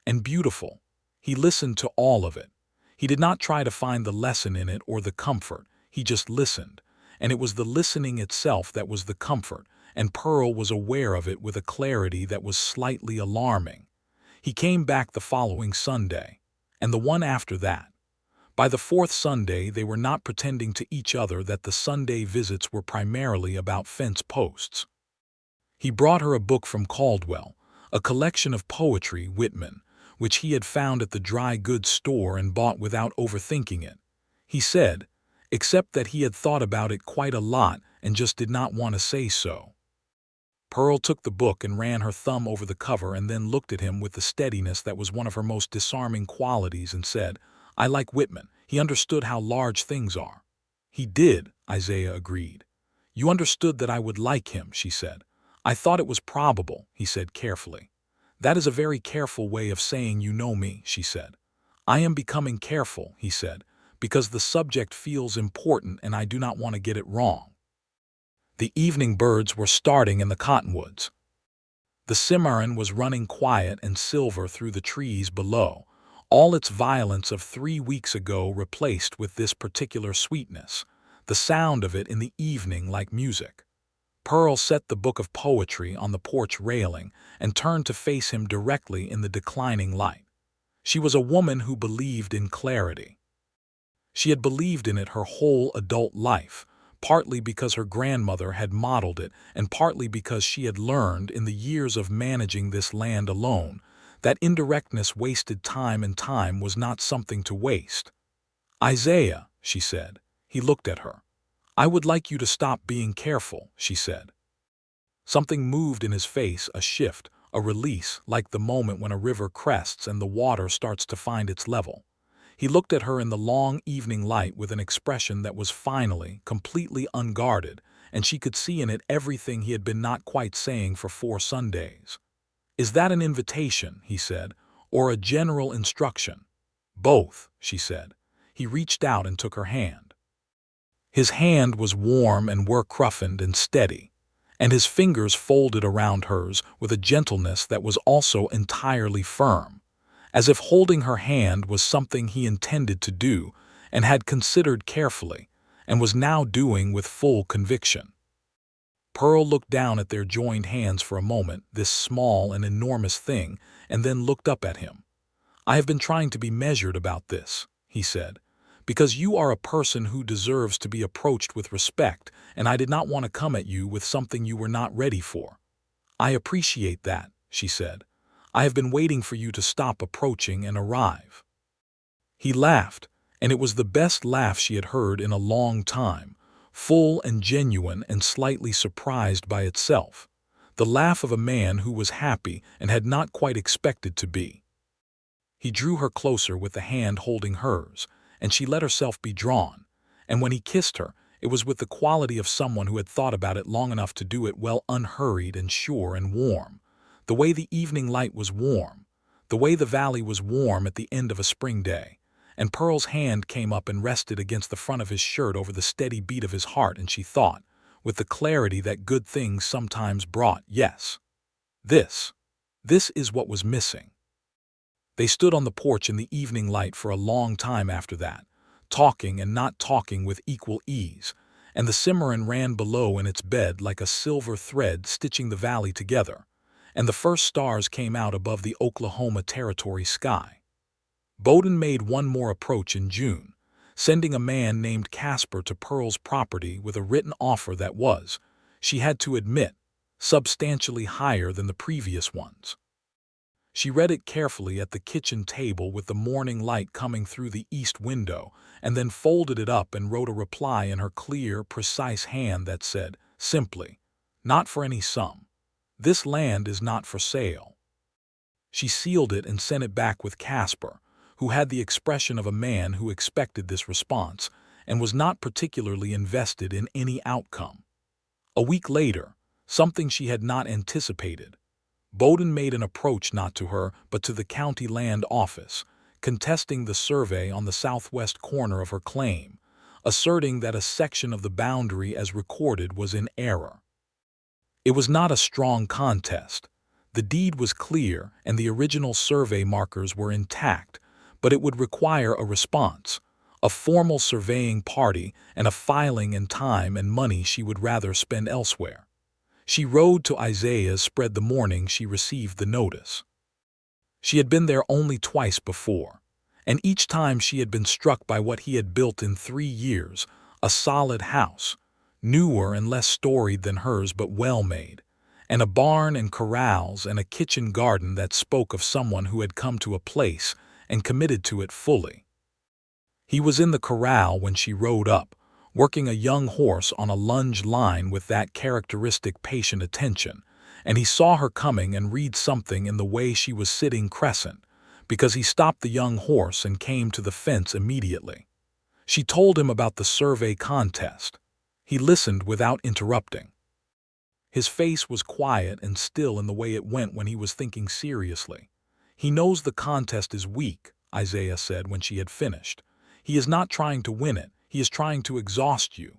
And beautiful. He listened to all of it. He did not try to find the lesson in it or the comfort, he just listened, and it was the listening itself that was the comfort, and Pearl was aware of it with a clarity that was slightly alarming. He came back the following Sunday, and the one after that. By the fourth Sunday, they were not pretending to each other that the Sunday visits were primarily about fence posts. He brought her a book from Caldwell, a collection of poetry, Whitman, which he had found at the dry goods store and bought without overthinking it. He said, except that he had thought about it quite a lot and just did not want to say so. Pearl took the book and ran her thumb over the cover and then looked at him with the steadiness that was one of her most disarming qualities and said, "I like Whitman. He understood how large things are." "He did," Isaiah agreed. "You understood that I would like him," she said. "I thought it was probable," he said carefully. "That is a very careful way of saying you know me," she said. "I am becoming careful," he said, "because the subject feels important and I do not want to get it wrong." The evening birds were starting in the cottonwoods. The Cimarron was running quiet and silver through the trees below, all its violence of 3 weeks ago replaced with this particular sweetness, the sound of it in the evening like music. Pearl set the book of poetry on the porch railing and turned to face him directly in the declining light. She was a woman who believed in clarity. She had believed in it her whole adult life, partly because her grandmother had modeled it and partly because she had learned in the years of managing this land alone that indirectness wasted time and time was not something to waste. "Isaiah," she said. He looked at her. "I would like you to stop being careful," she said. Something moved in his face, a shift, a release, like the moment when a river crests and the water starts to find its level. He looked at her in the long evening light with an expression that was finally, completely unguarded, and she could see in it everything he had been not quite saying for 4 Sundays. "Is that an invitation," he said, "or a general instruction?" "Both," she said. He reached out and took her hand. His hand was warm and work-roughened and steady, and his fingers folded around hers with a gentleness that was also entirely firm, as if holding her hand was something he intended to do and had considered carefully, and was now doing with full conviction. Pearl looked down at their joined hands for a moment, this small and enormous thing, and then looked up at him. "I have been trying to be measured about this," he said, "because you are a person who deserves to be approached with respect, and I did not want to come at you with something you were not ready for." "I appreciate that," she said. "I have been waiting for you to stop approaching and arrive." He laughed, and it was the best laugh she had heard in a long time, full and genuine and slightly surprised by itself, the laugh of a man who was happy and had not quite expected to be. He drew her closer with the hand holding hers, and she let herself be drawn, and when he kissed her, it was with the quality of someone who had thought about it long enough to do it well, unhurried and sure and warm. The way the evening light was warm, the way the valley was warm at the end of a spring day, and Pearl's hand came up and rested against the front of his shirt over the steady beat of his heart, and she thought, with the clarity that good things sometimes brought, yes, this is what was missing. They stood on the porch in the evening light for a long time after that, talking and not talking with equal ease, and the Cimarron ran below in its bed like a silver thread stitching the valley together, and the first stars came out above the Oklahoma Territory sky. Bowden made one more approach in June, sending a man named Casper to Pearl's property with a written offer that was, she had to admit, substantially higher than the previous ones. She read it carefully at the kitchen table with the morning light coming through the east window, and then folded it up and wrote a reply in her clear, precise hand that said, simply, "Not for any sum. This land is not for sale." She sealed it and sent it back with Casper, who had the expression of a man who expected this response and was not particularly invested in any outcome. A week later, something she had not anticipated, Bowden made an approach not to her but to the county land office, contesting the survey on the southwest corner of her claim, asserting that a section of the boundary as recorded was in error. It was not a strong contest. The deed was clear and the original survey markers were intact, but it would require a response, a formal surveying party, and a filing and time and money she would rather spend elsewhere. She rode to Isaiah's spread the morning she received the notice. She had been there only twice before, and each time she had been struck by what he had built in 3 years, a solid house, newer and less storied than hers but well-made, and a barn and corrals and a kitchen garden that spoke of someone who had come to a place and committed to it fully. He was in the corral when she rode up, working a young horse on a lunge line with that characteristic patient attention, and he saw her coming and read something in the way she was sitting crescent, because he stopped the young horse and came to the fence immediately. She told him about the survey contest. He listened without interrupting. His face was quiet and still in the way it went when he was thinking seriously. "He knows the contest is weak," Isaiah said when she had finished. "He is not trying to win it, he is trying to exhaust you."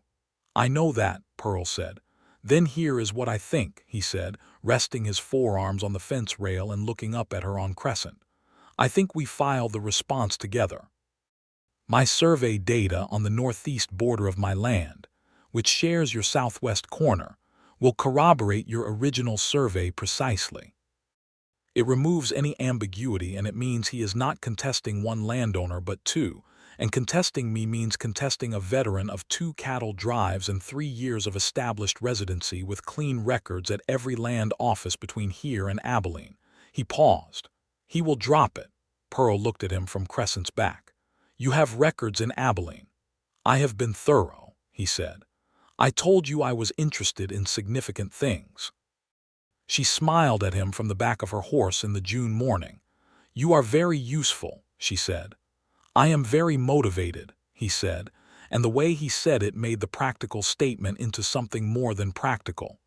"I know that," Pearl said. "Then here is what I think," he said, resting his forearms on the fence rail and looking up at her on crescent. "I think we file the response together. My survey data on the northeast border of my land, which shares your southwest corner, will corroborate your original survey precisely. It removes any ambiguity, and it means he is not contesting one landowner but two, and contesting me means contesting a veteran of 2 cattle drives and 3 years of established residency with clean records at every land office between here and Abilene." He paused. "He will drop it." Pearl looked at him from Crescent's back. "You have records in Abilene." "I have been thorough," he said. "I told you I was interested in significant things." She smiled at him from the back of her horse in the June morning. "You are very useful," she said. "I am very motivated," he said, and the way he said it made the practical statement into something more than practical.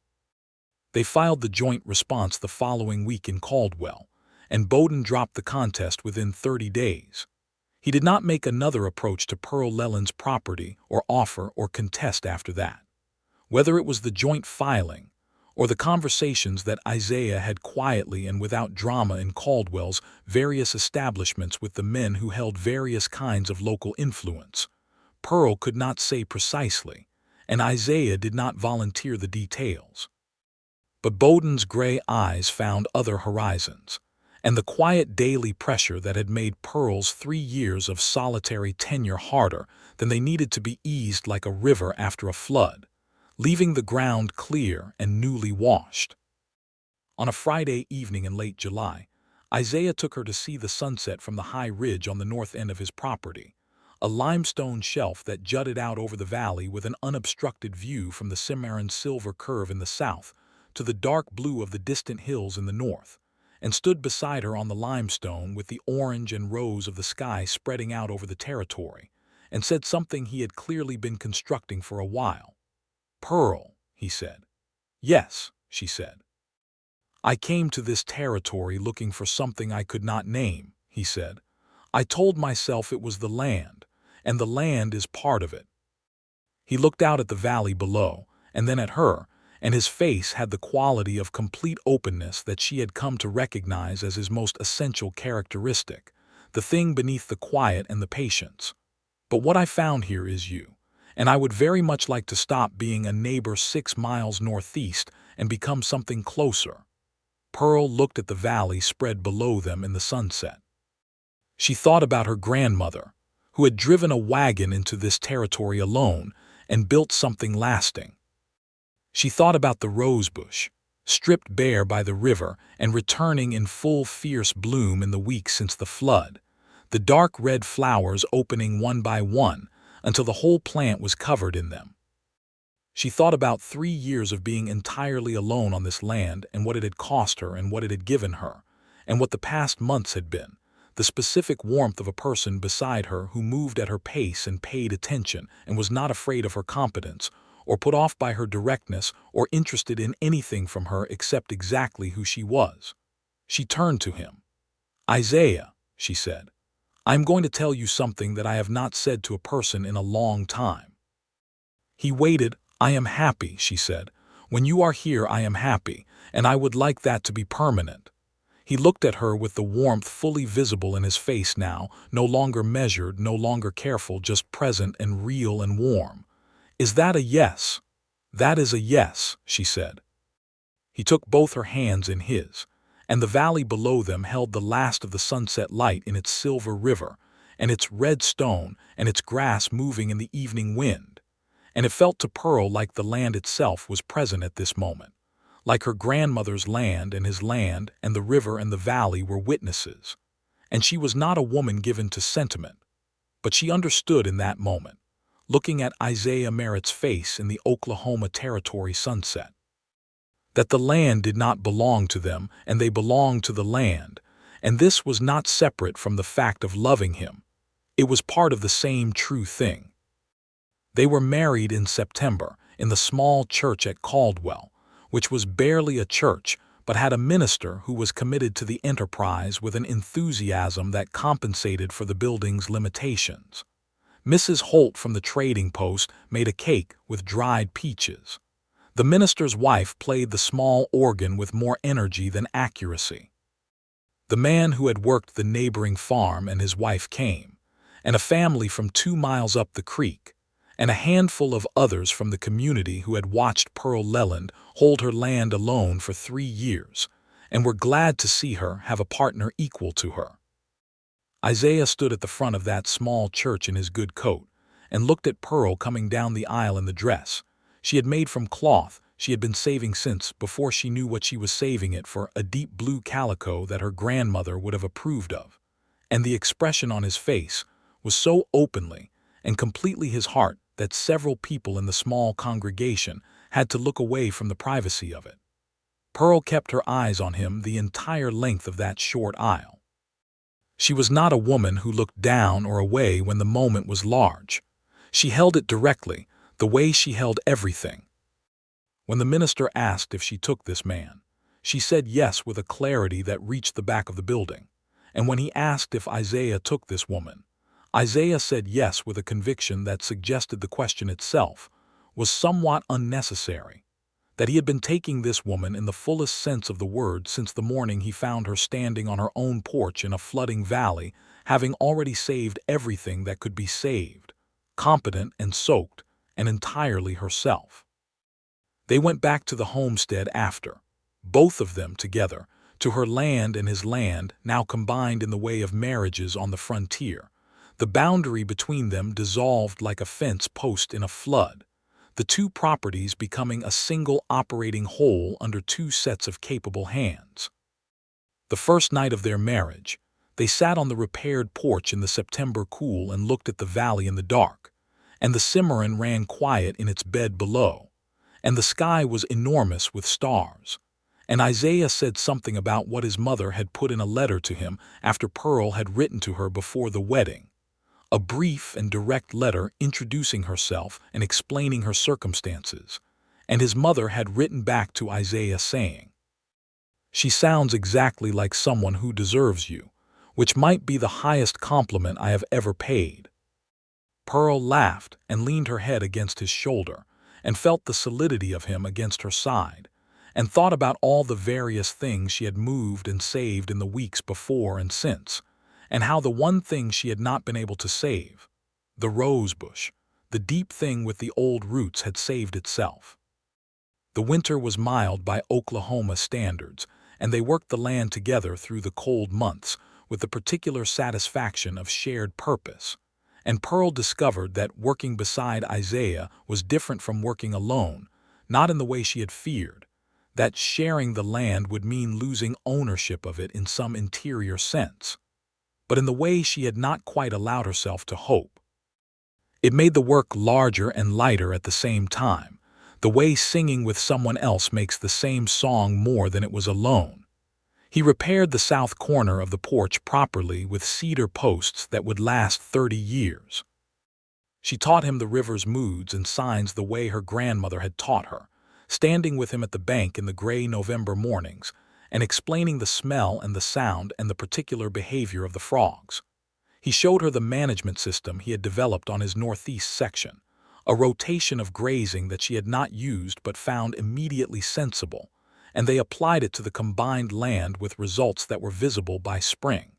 They filed the joint response the following week in Caldwell, and Bowden dropped the contest within 30 days. He did not make another approach to Pearl Leland's property or offer or contest after that. Whether it was the joint filing, or the conversations that Isaiah had quietly and without drama in Caldwell's various establishments with the men who held various kinds of local influence, Pearl could not say precisely, and Isaiah did not volunteer the details. But Bowden's gray eyes found other horizons, and the quiet daily pressure that had made Pearl's 3 years of solitary tenure harder than they needed to be eased like a river after a flood, leaving the ground clear and newly washed. On a Friday evening in late July, Isaiah took her to see the sunset from the high ridge on the north end of his property, a limestone shelf that jutted out over the valley with an unobstructed view from the Cimarron Silver Curve in the south to the dark blue of the distant hills in the north, and stood beside her on the limestone with the orange and rose of the sky spreading out over the territory, and said something he had clearly been constructing for a while. "Pearl," he said. "Yes," she said. "I came to this territory looking for something I could not name," he said. "I told myself it was the land, and the land is part of it." He looked out at the valley below, and then at her, and his face had the quality of complete openness that she had come to recognize as his most essential characteristic, the thing beneath the quiet and the patience. "But what I found here is you, and I would very much like to stop being a neighbor 6 miles northeast and become something closer." Pearl looked at the valley spread below them in the sunset. She thought about her grandmother, who had driven a wagon into this territory alone and built something lasting. She thought about the rosebush, stripped bare by the river and returning in full fierce bloom in the weeks since the flood, the dark red flowers opening one by one until the whole plant was covered in them. She thought about 3 years of being entirely alone on this land and what it had cost her and what it had given her, and what the past months had been, the specific warmth of a person beside her who moved at her pace and paid attention and was not afraid of her competence, or put off by her directness or interested in anything from her except exactly who she was. She turned to him. "Isaiah," she said, "I am going to tell you something that I have not said to a person in a long time." He waited. "I am happy," she said. "When you are here I am happy, and I would like that to be permanent." He looked at her with the warmth fully visible in his face now, no longer measured, no longer careful, just present and real and warm. "Is that a yes?" "That is a yes," she said. He took both her hands in his, and the valley below them held the last of the sunset light in its silver river, and its red stone and its grass moving in the evening wind. And it felt to Pearl like the land itself was present at this moment, like her grandmother's land and his land and the river and the valley were witnesses. And she was not a woman given to sentiment, but she understood in that moment, looking at Isaiah Merritt's face in the Oklahoma Territory sunset, that the land did not belong to them and they belonged to the land, and this was not separate from the fact of loving him. It was part of the same true thing. They were married in September in the small church at Caldwell, which was barely a church but had a minister who was committed to the enterprise with an enthusiasm that compensated for the building's limitations. Mrs. Holt from the trading post made a cake with dried peaches. The minister's wife played the small organ with more energy than accuracy. The man who had worked the neighboring farm and his wife came, and a family from 2 miles up the creek, and a handful of others from the community who had watched Pearl Leland hold her land alone for 3 years, and were glad to see her have a partner equal to her. Isaiah stood at the front of that small church in his good coat, and looked at Pearl coming down the aisle in the dress she had made from cloth she had been saving since before she knew what she was saving it for, a deep blue calico that her grandmother would have approved of, and the expression on his face was so openly and completely his heart that several people in the small congregation had to look away from the privacy of it. Pearl kept her eyes on him the entire length of that short aisle. She was not a woman who looked down or away when the moment was large. She held it directly, the way she held everything. When the minister asked if she took this man, she said yes with a clarity that reached the back of the building. And when he asked if Isaiah took this woman, Isaiah said yes with a conviction that suggested the question itself was somewhat unnecessary, that he had been taking this woman in the fullest sense of the word since the morning he found her standing on her own porch in a flooding valley, having already saved everything that could be saved, competent and soaked, and entirely herself. They went back to the homestead after, both of them together, to her land and his land, now combined in the way of marriages on the frontier. The boundary between them dissolved like a fence post in a flood, the two properties becoming a single operating whole under two sets of capable hands. The first night of their marriage, they sat on the repaired porch in the September cool and looked at the valley in the dark, and the Cimarron ran quiet in its bed below, and the sky was enormous with stars. And Isaiah said something about what his mother had put in a letter to him after Pearl had written to her before the wedding, a brief and direct letter introducing herself and explaining her circumstances, and his mother had written back to Isaiah saying, "She sounds exactly like someone who deserves you, which might be the highest compliment I have ever paid." Pearl laughed and leaned her head against his shoulder and felt the solidity of him against her side, and thought about all the various things she had moved and saved in the weeks before and since, and how the one thing she had not been able to save, the rosebush, the deep thing with the old roots, had saved itself. The winter was mild by Oklahoma standards, and they worked the land together through the cold months with the particular satisfaction of shared purpose. And Pearl discovered that working beside Isaiah was different from working alone, not in the way she had feared, that sharing the land would mean losing ownership of it in some interior sense, but in the way she had not quite allowed herself to hope. It made the work larger and lighter at the same time, the way singing with someone else makes the same song more than it was alone. He repaired the south corner of the porch properly with cedar posts that would last 30 years. She taught him the river's moods and signs the way her grandmother had taught her, standing with him at the bank in the gray November mornings and explaining the smell and the sound and the particular behavior of the frogs. He showed her the management system he had developed on his northeast section, a rotation of grazing that she had not used but found immediately sensible, and they applied it to the combined land with results that were visible by spring.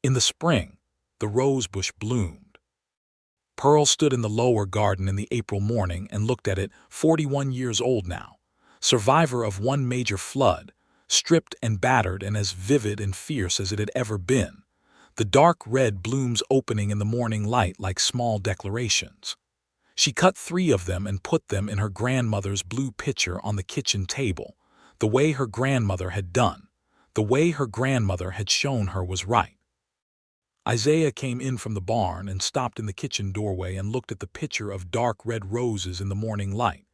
In the spring, the rosebush bloomed. Pearl stood in the lower garden in the April morning and looked at it, 41 years old now, survivor of one major flood, stripped and battered and as vivid and fierce as it had ever been. the dark red blooms opening in the morning light like small declarations. She cut 3 of them and put them in her grandmother's blue pitcher on the kitchen table, the way her grandmother had done, the way her grandmother had shown her was right. Isaiah came in from the barn and stopped in the kitchen doorway and looked at the pitcher of dark red roses in the morning light,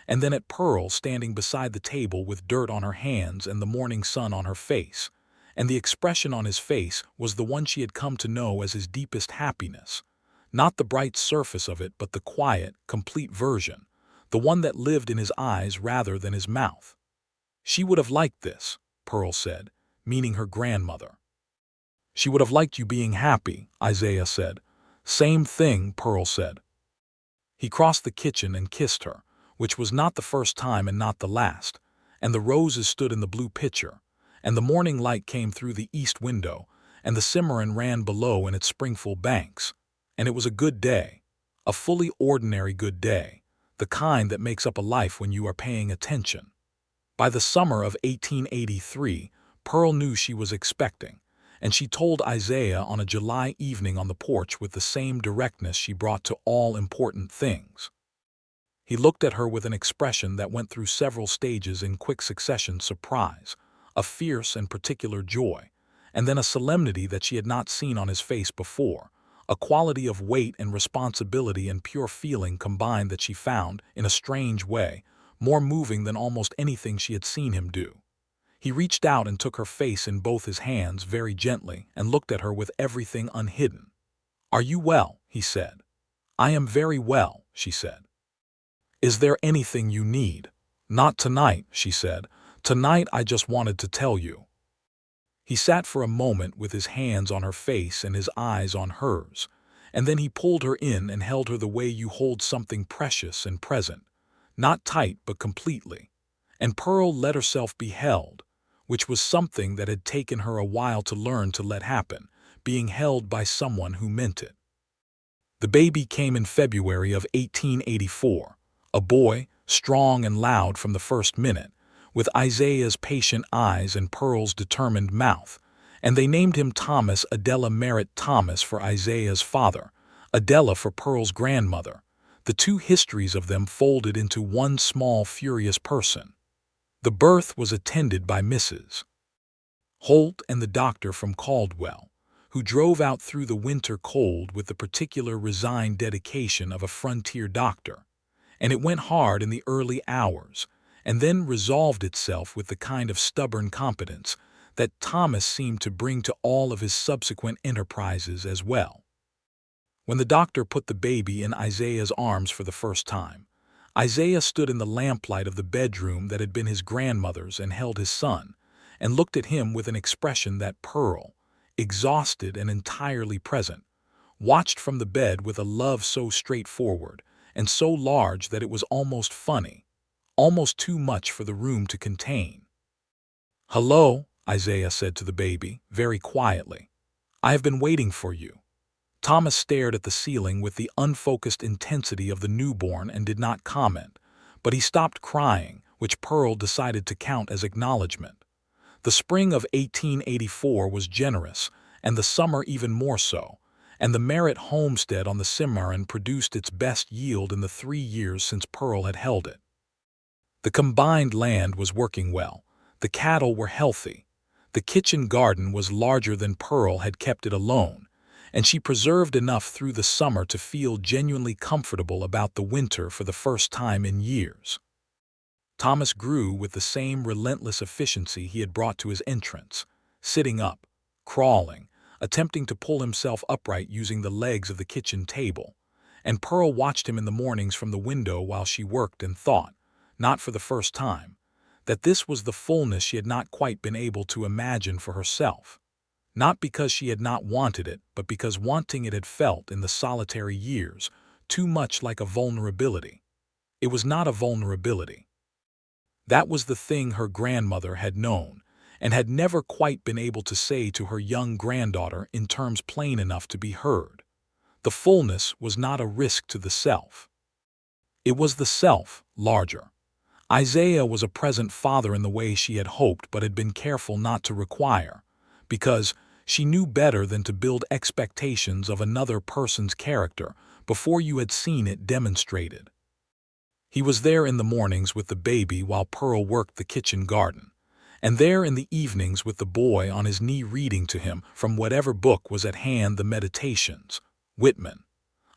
and then at Pearl standing beside the table with dirt on her hands and the morning sun on her face, and the expression on his face was the one she had come to know as his deepest happiness, not the bright surface of it but the quiet, complete version, the one that lived in his eyes rather than his mouth. She would have liked this, Pearl said, meaning her grandmother. She would have liked you being happy, Isaiah said. Same thing, Pearl said. He crossed the kitchen and kissed her, which was not the first time and not the last, and the roses stood in the blue pitcher, and the morning light came through the east window, and the Cimarron ran below in its springful banks, and it was a good day, a fully ordinary good day, the kind that makes up a life when you are paying attention. By the summer of 1883, Pearl knew she was expecting, and she told Isaiah on a July evening on the porch with the same directness she brought to all important things. He looked at her with an expression that went through several stages in quick succession: surprise, a fierce and particular joy, and then a solemnity that she had not seen on his face before, a quality of weight and responsibility and pure feeling combined that she found, in a strange way, more moving than almost anything she had seen him do. He reached out and took her face in both his hands very gently and looked at her with everything unhidden. "Are you well?" he said. "I am very well," she said. "Is there anything you need?" "Not tonight," she said. "Tonight I just wanted to tell you." He sat for a moment with his hands on her face and his eyes on hers, and then he pulled her in and held her the way you hold something precious and present, not tight but completely, and Pearl let herself be held, which was something that had taken her a while to learn to let happen, being held by someone who meant it. The baby came in February of 1884, a boy, strong and loud from the first minute, with Isaiah's patient eyes and Pearl's determined mouth, and they named him Thomas Adela Merritt Thomas for Isaiah's father, Adela for Pearl's grandmother, the two histories of them folded into one small furious person. The birth was attended by Mrs. Holt and the doctor from Caldwell, who drove out through the winter cold with the particular resigned dedication of a frontier doctor, and it went hard in the early hours, and then resolved itself with the kind of stubborn competence that Thomas seemed to bring to all of his subsequent enterprises as well. When the doctor put the baby in Isaiah's arms for the first time, Isaiah stood in the lamplight of the bedroom that had been his grandmother's and held his son, and looked at him with an expression that Pearl, exhausted and entirely present, watched from the bed with a love so straightforward and so large that it was almost funny, almost too much for the room to contain. "Hello," Isaiah said to the baby, very quietly. "I have been waiting for you." Thomas stared at the ceiling with the unfocused intensity of the newborn and did not comment, but he stopped crying, which Pearl decided to count as acknowledgement. The spring of 1884 was generous, and the summer even more so, and the Merritt homestead on the Cimarron produced its best yield in the 3 years since Pearl had held it. The combined land was working well, the cattle were healthy, the kitchen garden was larger than Pearl had kept it alone, and she preserved enough through the summer to feel genuinely comfortable about the winter for the first time in years. Thomas grew with the same relentless efficiency he had brought to his entrance, sitting up, crawling, attempting to pull himself upright using the legs of the kitchen table, and Pearl watched him in the mornings from the window while she worked and thought, not for the first time, that this was the fullness she had not quite been able to imagine for herself. Not because she had not wanted it, but because wanting it had felt, in the solitary years, too much like a vulnerability. It was not a vulnerability. That was the thing her grandmother had known, and had never quite been able to say to her young granddaughter in terms plain enough to be heard. The fullness was not a risk to the self. It was the self, larger. Isaiah was a present father in the way she had hoped but had been careful not to require, because She knew better than to build expectations of another person's character before you had seen it demonstrated. He was there in the mornings with the baby while Pearl worked the kitchen garden, and there in the evenings with the boy on his knee reading to him from whatever book was at hand, the Meditations, Whitman,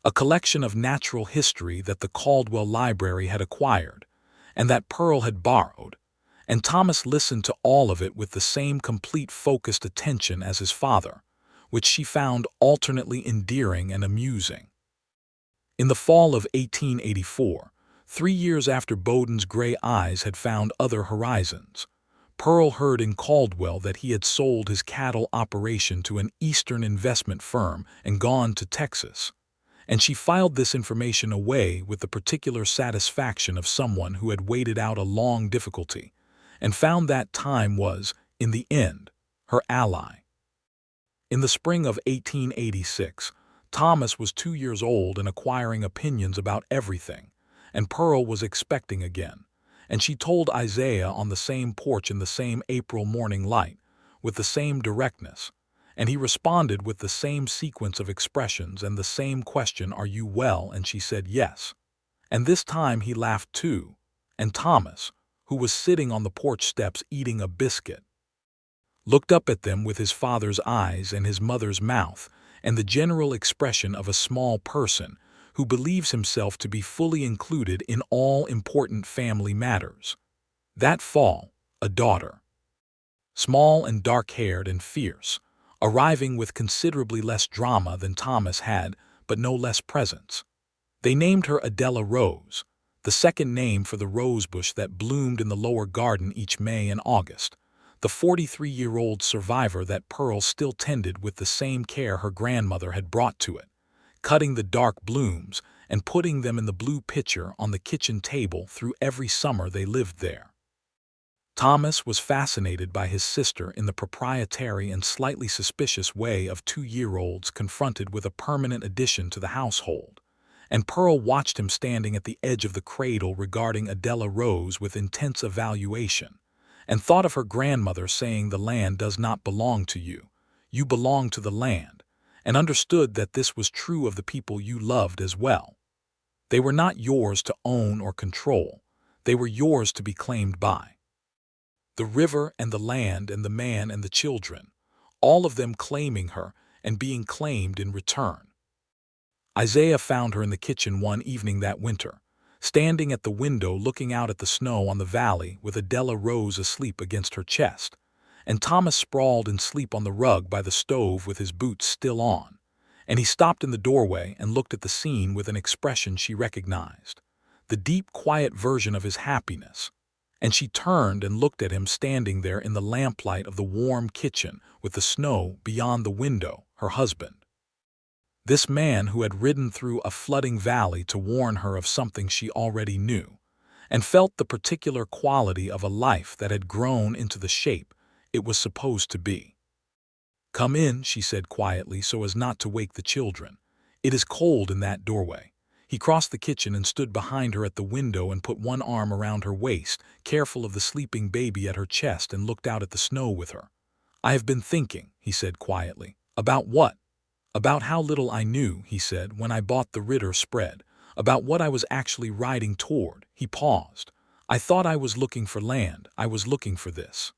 a collection of natural history that the Caldwell Library had acquired, and that Pearl had borrowed, and Thomas listened to all of it with the same complete focused attention as his father, which she found alternately endearing and amusing. In the fall of 1884, 3 years after Bowden's gray eyes had found other horizons, Pearl heard in Caldwell that he had sold his cattle operation to an Eastern investment firm and gone to Texas, and she filed this information away with the particular satisfaction of someone who had waited out a long difficulty and found that time was, in the end, her ally. In the spring of 1886, Thomas was 2 years old and acquiring opinions about everything, and Pearl was expecting again, and she told Isaiah on the same porch in the same April morning light, with the same directness, and he responded with the same sequence of expressions and the same question, "Are you well?" and she said yes. And this time he laughed too, and Thomas, who was sitting on the porch steps eating a biscuit, looked up at them with his father's eyes and his mother's mouth, and the general expression of a small person who believes himself to be fully included in all important family matters. That fall, a daughter, small and dark-haired and fierce, arriving with considerably less drama than Thomas had, but no less presence. They named her Adela Rose, the second name for the rosebush that bloomed in the lower garden each May and August, the 43-year-old survivor that Pearl still tended with the same care her grandmother had brought to it, cutting the dark blooms and putting them in the blue pitcher on the kitchen table through every summer they lived there. Thomas was fascinated by his sister in the proprietary and slightly suspicious way of 2-year-olds confronted with a permanent addition to the household, and Pearl watched him standing at the edge of the cradle regarding Adela Rose with intense evaluation, and thought of her grandmother saying, "The land does not belong to you, you belong to the land," and understood that this was true of the people you loved as well. They were not yours to own or control, they were yours to be claimed by. The river and the land and the man and the children, all of them claiming her and being claimed in return. Isaiah found her in the kitchen one evening that winter, standing at the window looking out at the snow on the valley with Adela Rose asleep against her chest, and Thomas sprawled in sleep on the rug by the stove with his boots still on, and he stopped in the doorway and looked at the scene with an expression she recognized, the deep, quiet version of his happiness, and she turned and looked at him standing there in the lamplight of the warm kitchen with the snow beyond the window, her husband. This man who had ridden through a flooding valley to warn her of something she already knew, and felt the particular quality of a life that had grown into the shape it was supposed to be. "Come in," she said quietly so as not to wake the children. "It is cold in that doorway." He crossed the kitchen and stood behind her at the window and put one arm around her waist, careful of the sleeping baby at her chest, and looked out at the snow with her. "I have been thinking," he said quietly. "About what?" "About how little I knew," he said, "when I bought the Ritter spread, about what I was actually riding toward." He paused. "I thought I was looking for land. I was looking for this."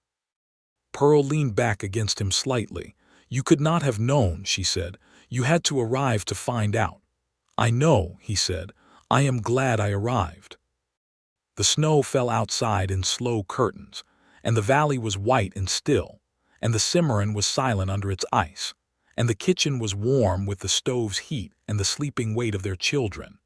Pearl leaned back against him slightly. "You could not have known," she said. "You had to arrive to find out." "I know," he said. "I am glad I arrived." The snow fell outside in slow curtains, and the valley was white and still, and the Cimarron was silent under its ice, and the kitchen was warm with the stove's heat and the sleeping weight of their children,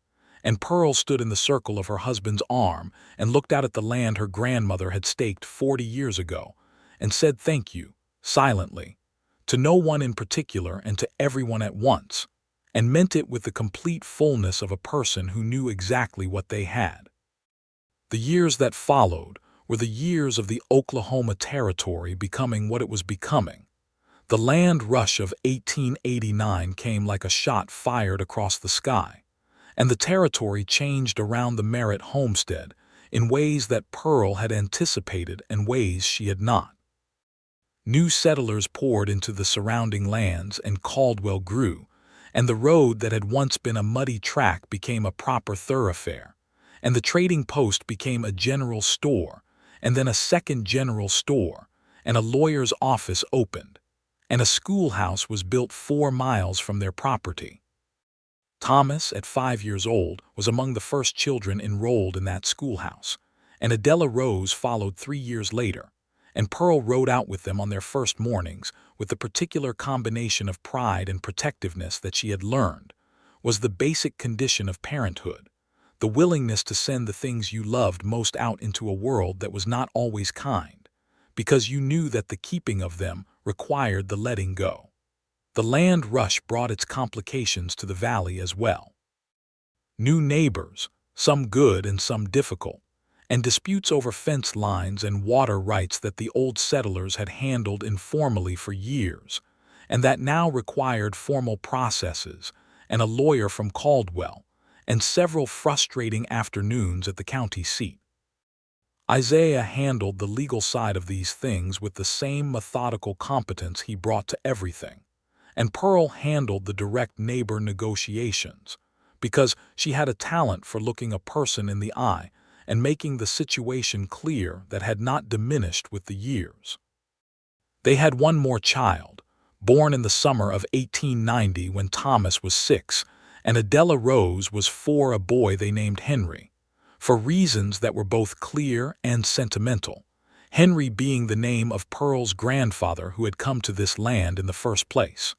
and Pearl stood in the circle of her husband's arm and looked out at the land her grandmother had staked 40 years ago, and said thank you, silently, to no one in particular and to everyone at once, and meant it with the complete fullness of a person who knew exactly what they had. The years that followed were the years of the Oklahoma Territory becoming what it was becoming. The land rush of 1889 came like a shot fired across the sky, and the territory changed around the Merritt homestead in ways that Pearl had anticipated and ways she had not. New settlers poured into the surrounding lands and Caldwell grew, and the road that had once been a muddy track became a proper thoroughfare, and the trading post became a general store, and then a second general store, and a lawyer's office opened, and a schoolhouse was built 4 miles from their property. Thomas, at 5 years old, was among the first children enrolled in that schoolhouse, and Adela Rose followed 3 years later, and Pearl rode out with them on their first mornings with the particular combination of pride and protectiveness that she had learned was the basic condition of parenthood, the willingness to send the things you loved most out into a world that was not always kind, because you knew that the keeping of them required the letting go. The land rush brought its complications to the valley as well. New neighbors, some good and some difficult, and disputes over fence lines and water rights that the old settlers had handled informally for years, and that now required formal processes, and a lawyer from Caldwell, and several frustrating afternoons at the county seat. Isaiah handled the legal side of these things with the same methodical competence he brought to everything, and Pearl handled the direct neighbor negotiations, because she had a talent for looking a person in the eye and making the situation clear that had not diminished with the years. They had one more child, born in the summer of 1890 when Thomas was 6, and Adela Rose was 4, a boy they named Henry, for reasons that were both clear and sentimental, Henry being the name of Pearl's grandfather who had come to this land in the first place.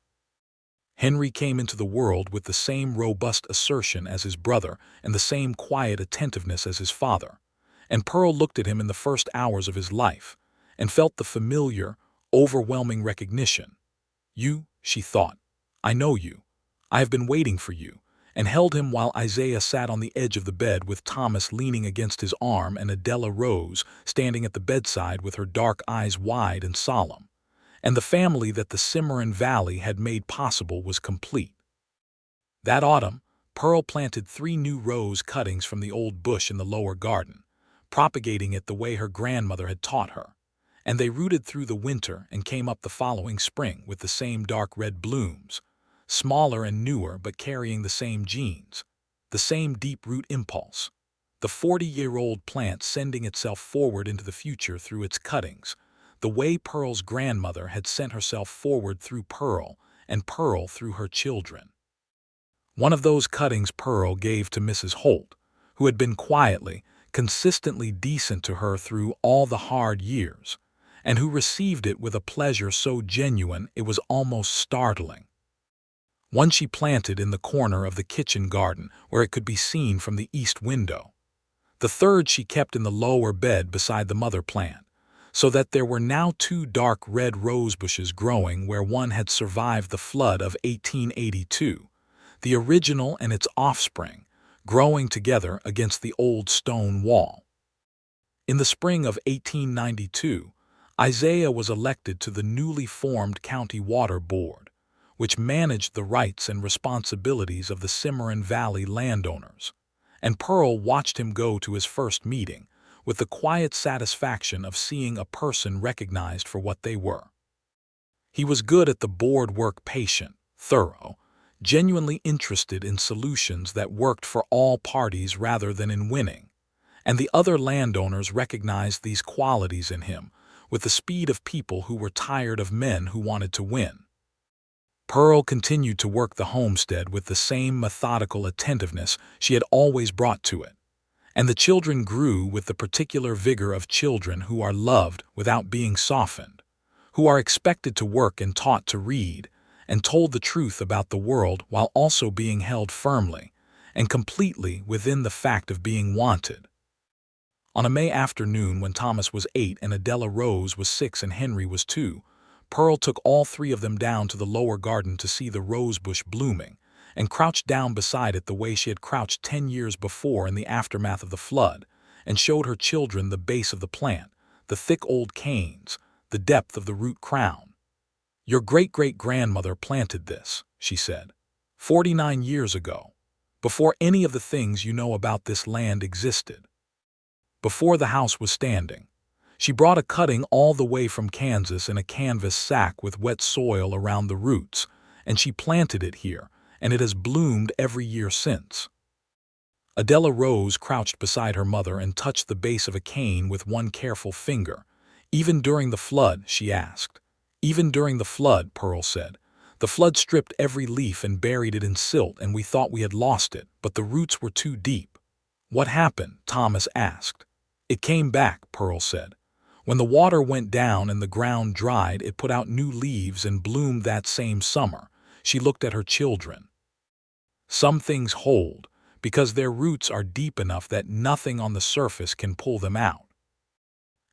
Henry came into the world with the same robust assertion as his brother and the same quiet attentiveness as his father, and Pearl looked at him in the first hours of his life and felt the familiar, overwhelming recognition. "You," she thought, "I know you. I have been waiting for you," and held him while Isaiah sat on the edge of the bed with Thomas leaning against his arm and Adela Rose standing at the bedside with her dark eyes wide and solemn. And the family that the Cimarron Valley had made possible was complete. That autumn, Pearl planted 3 new rose cuttings from the old bush in the lower garden, propagating it the way her grandmother had taught her, and they rooted through the winter and came up the following spring with the same dark red blooms, smaller and newer but carrying the same genes, the same deep root impulse, the 40-year-old plant sending itself forward into the future through its cuttings, the way Pearl's grandmother had sent herself forward through Pearl and Pearl through her children. One of those cuttings Pearl gave to Mrs. Holt, who had been quietly, consistently decent to her through all the hard years, and who received it with a pleasure so genuine it was almost startling. One she planted in the corner of the kitchen garden where it could be seen from the east window. The third she kept in the lower bed beside the mother plant, so that there were now 2 dark red rose bushes growing where one had survived the flood of 1882, the original and its offspring, growing together against the old stone wall. In the spring of 1892, Isaiah was elected to the newly formed County Water Board, which managed the rights and responsibilities of the Cimarron Valley landowners, and Pearl watched him go to his first meeting, with the quiet satisfaction of seeing a person recognized for what they were. He was good at the board work, patient, thorough, genuinely interested in solutions that worked for all parties rather than in winning, and the other landowners recognized these qualities in him with the speed of people who were tired of men who wanted to win. Pearl continued to work the homestead with the same methodical attentiveness she had always brought to it, and the children grew with the particular vigor of children who are loved without being softened, who are expected to work and taught to read, and told the truth about the world while also being held firmly and completely within the fact of being wanted. On a May afternoon when Thomas was 8 and Adela Rose was 6 and Henry was 2, Pearl took all 3 of them down to the lower garden to see the rosebush blooming, and crouched down beside it the way she had crouched 10 years before in the aftermath of the flood, and showed her children the base of the plant, the thick old canes, the depth of the root crown. "Your great-great-grandmother planted this," she said, 49 years ago, before any of the things you know about this land existed. Before the house was standing. She brought a cutting all the way from Kansas in a canvas sack with wet soil around the roots, and she planted it here, and it has bloomed every year since. Adela Rose crouched beside her mother and touched the base of a cane with one careful finger. "Even during the flood?" she asked. "Even during the flood," Pearl said. "The flood stripped every leaf and buried it in silt, and we thought we had lost it, but the roots were too deep." "What happened?" Thomas asked. "It came back," Pearl said. "When the water went down and the ground dried, it put out new leaves and bloomed that same summer." She looked at her children. "Some things hold, because their roots are deep enough that nothing on the surface can pull them out."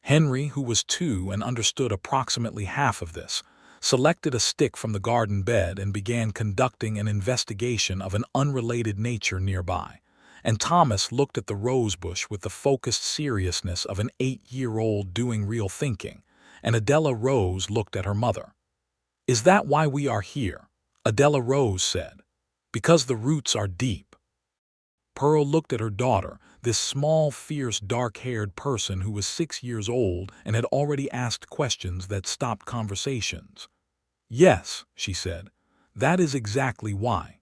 Henry, who was 2 and understood approximately half of this, selected a stick from the garden bed and began conducting an investigation of an unrelated nature nearby. And Thomas looked at the rosebush with the focused seriousness of an 8-year-old doing real thinking, and Adela Rose looked at her mother. "Is that why we are here?" Adela Rose said. "Because the roots are deep." Pearl looked at her daughter, this small, fierce, dark-haired person who was 6 years old and had already asked questions that stopped conversations. "Yes," she said, "that is exactly why."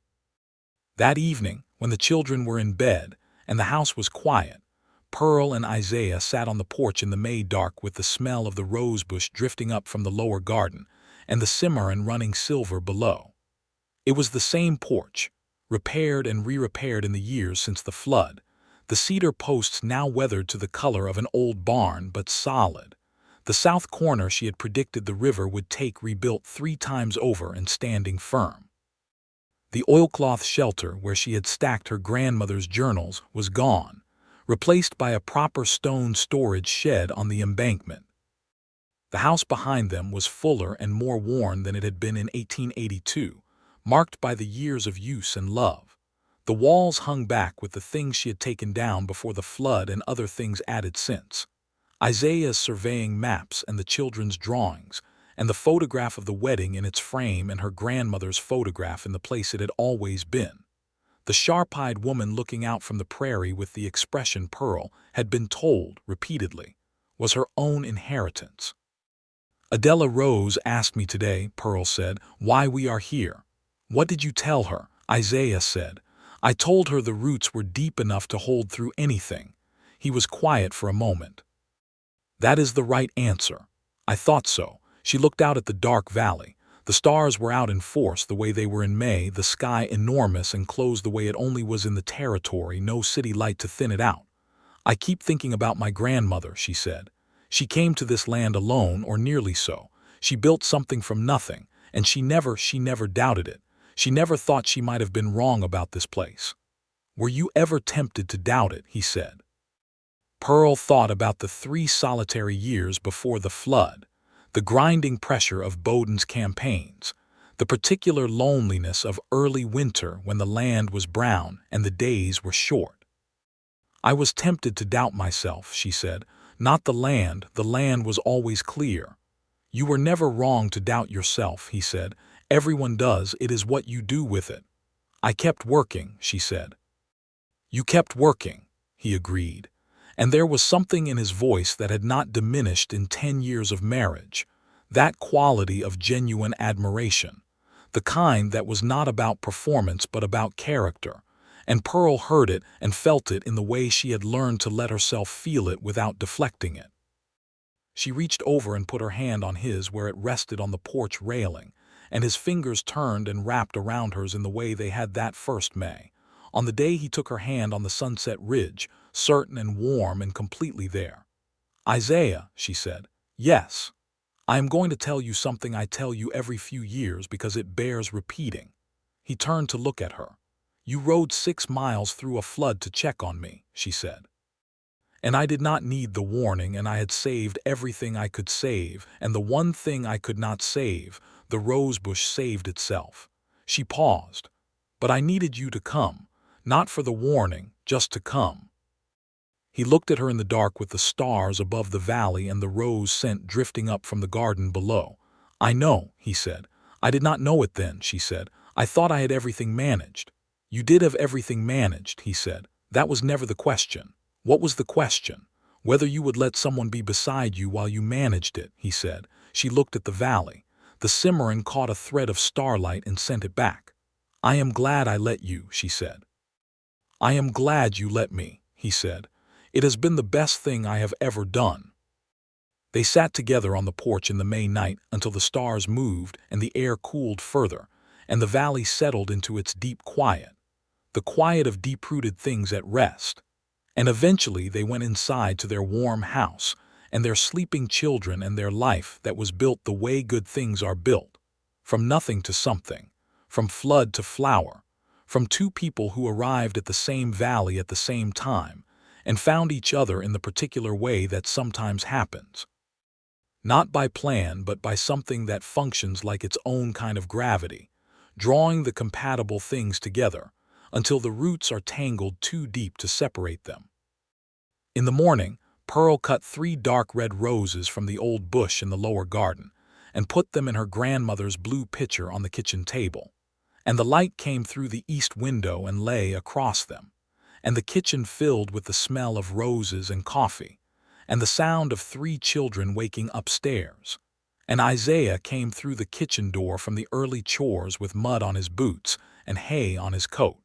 That evening, when the children were in bed and the house was quiet, Pearl and Isaiah sat on the porch in the May dark with the smell of the rosebush drifting up from the lower garden and the Cimarron running silver below. It was the same porch, repaired and re-repaired in the years since the flood, the cedar posts now weathered to the color of an old barn but solid. The south corner she had predicted the river would take rebuilt 3 times over and standing firm. The oilcloth shelter where she had stacked her grandmother's journals was gone, replaced by a proper stone storage shed on the embankment. The house behind them was fuller and more worn than it had been in 1882, marked by the years of use and love. The walls hung back with the things she had taken down before the flood and other things added since. Isaiah's surveying maps and the children's drawings, and the photograph of the wedding in its frame and her grandmother's photograph in the place it had always been. The sharp-eyed woman looking out from the prairie with the expression Pearl had been told repeatedly was her own inheritance. "Adela Rose asked me today," Pearl said, "why we are here." "What did you tell her?" Isaiah said. "I told her the roots were deep enough to hold through anything." He was quiet for a moment. "That is the right answer." "I thought so." She looked out at the dark valley. The stars were out in force the way they were in May, the sky enormous and closed the way it only was in the territory, no city light to thin it out. "I keep thinking about my grandmother," she said. "She came to this land alone, or nearly so. She built something from nothing, and she never doubted it. She never thought she might have been wrong about this place." "Were you ever tempted to doubt it?" he said. Pearl thought about the 3 solitary years before the flood, the grinding pressure of Bowdoin's campaigns, the particular loneliness of early winter when the land was brown and the days were short. "I was tempted to doubt myself," she said. "Not the land was always clear." "You were never wrong to doubt yourself," he said. "Everyone does, it is what you do with it." "I kept working," she said. "You kept working," he agreed. And there was something in his voice that had not diminished in 10 years of marriage, that quality of genuine admiration, the kind that was not about performance but about character, and Pearl heard it and felt it in the way she had learned to let herself feel it without deflecting it. She reached over and put her hand on his where it rested on the porch railing, and his fingers turned and wrapped around hers in the way they had that first May, on the day he took her hand on the sunset ridge, certain and warm and completely there. "Isaiah," she said. "Yes. I am going to tell you something I tell you every few years because it bears repeating." He turned to look at her. "You rode 6 miles through a flood to check on me," she said. "And I did not need the warning, and I had saved everything I could save, and the one thing I could not save, the rosebush saved itself." She paused. "But I needed you to come, not for the warning, just to come." He looked at her in the dark with the stars above the valley and the rose scent drifting up from the garden below. "I know," he said. "I did not know it then," she said. "I thought I had everything managed." "You did have everything managed," he said. "That was never the question." "What was the question?" Whether you would let someone be beside you while you managed it, he said. She looked at the valley. The Cimarron caught a thread of starlight and sent it back. I am glad I let you, she said. I am glad you let me, he said. It has been the best thing I have ever done. They sat together on the porch in the May night until the stars moved and the air cooled further, and the valley settled into its deep quiet, the quiet of deep-rooted things at rest. And eventually they went inside to their warm house and their sleeping children and their life that was built the way good things are built, from nothing to something, from flood to flower, from two people who arrived at the same valley at the same time and found each other in the particular way that sometimes happens. Not by plan, but by something that functions like its own kind of gravity, drawing the compatible things together until the roots are tangled too deep to separate them. In the morning, Pearl cut 3 dark red roses from the old bush in the lower garden and put them in her grandmother's blue pitcher on the kitchen table. And the light came through the east window and lay across them, and the kitchen filled with the smell of roses and coffee, and the sound of 3 children waking upstairs. And Isaiah came through the kitchen door from the early chores with mud on his boots and hay on his coat,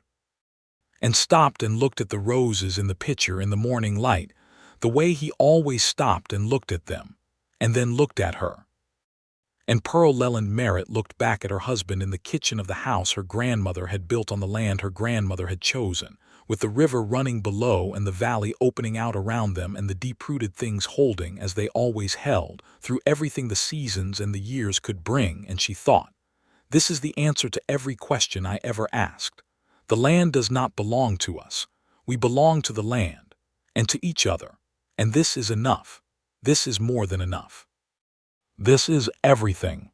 and stopped and looked at the roses in the pitcher in the morning light, the way he always stopped and looked at them, and then looked at her. And Pearl Leland Merritt looked back at her husband in the kitchen of the house her grandmother had built on the land her grandmother had chosen, with the river running below and the valley opening out around them and the deep-rooted things holding as they always held through everything the seasons and the years could bring, and she thought, this is the answer to every question I ever asked. The land does not belong to us. We belong to the land, and to each other, and this is enough. This is more than enough. This is everything.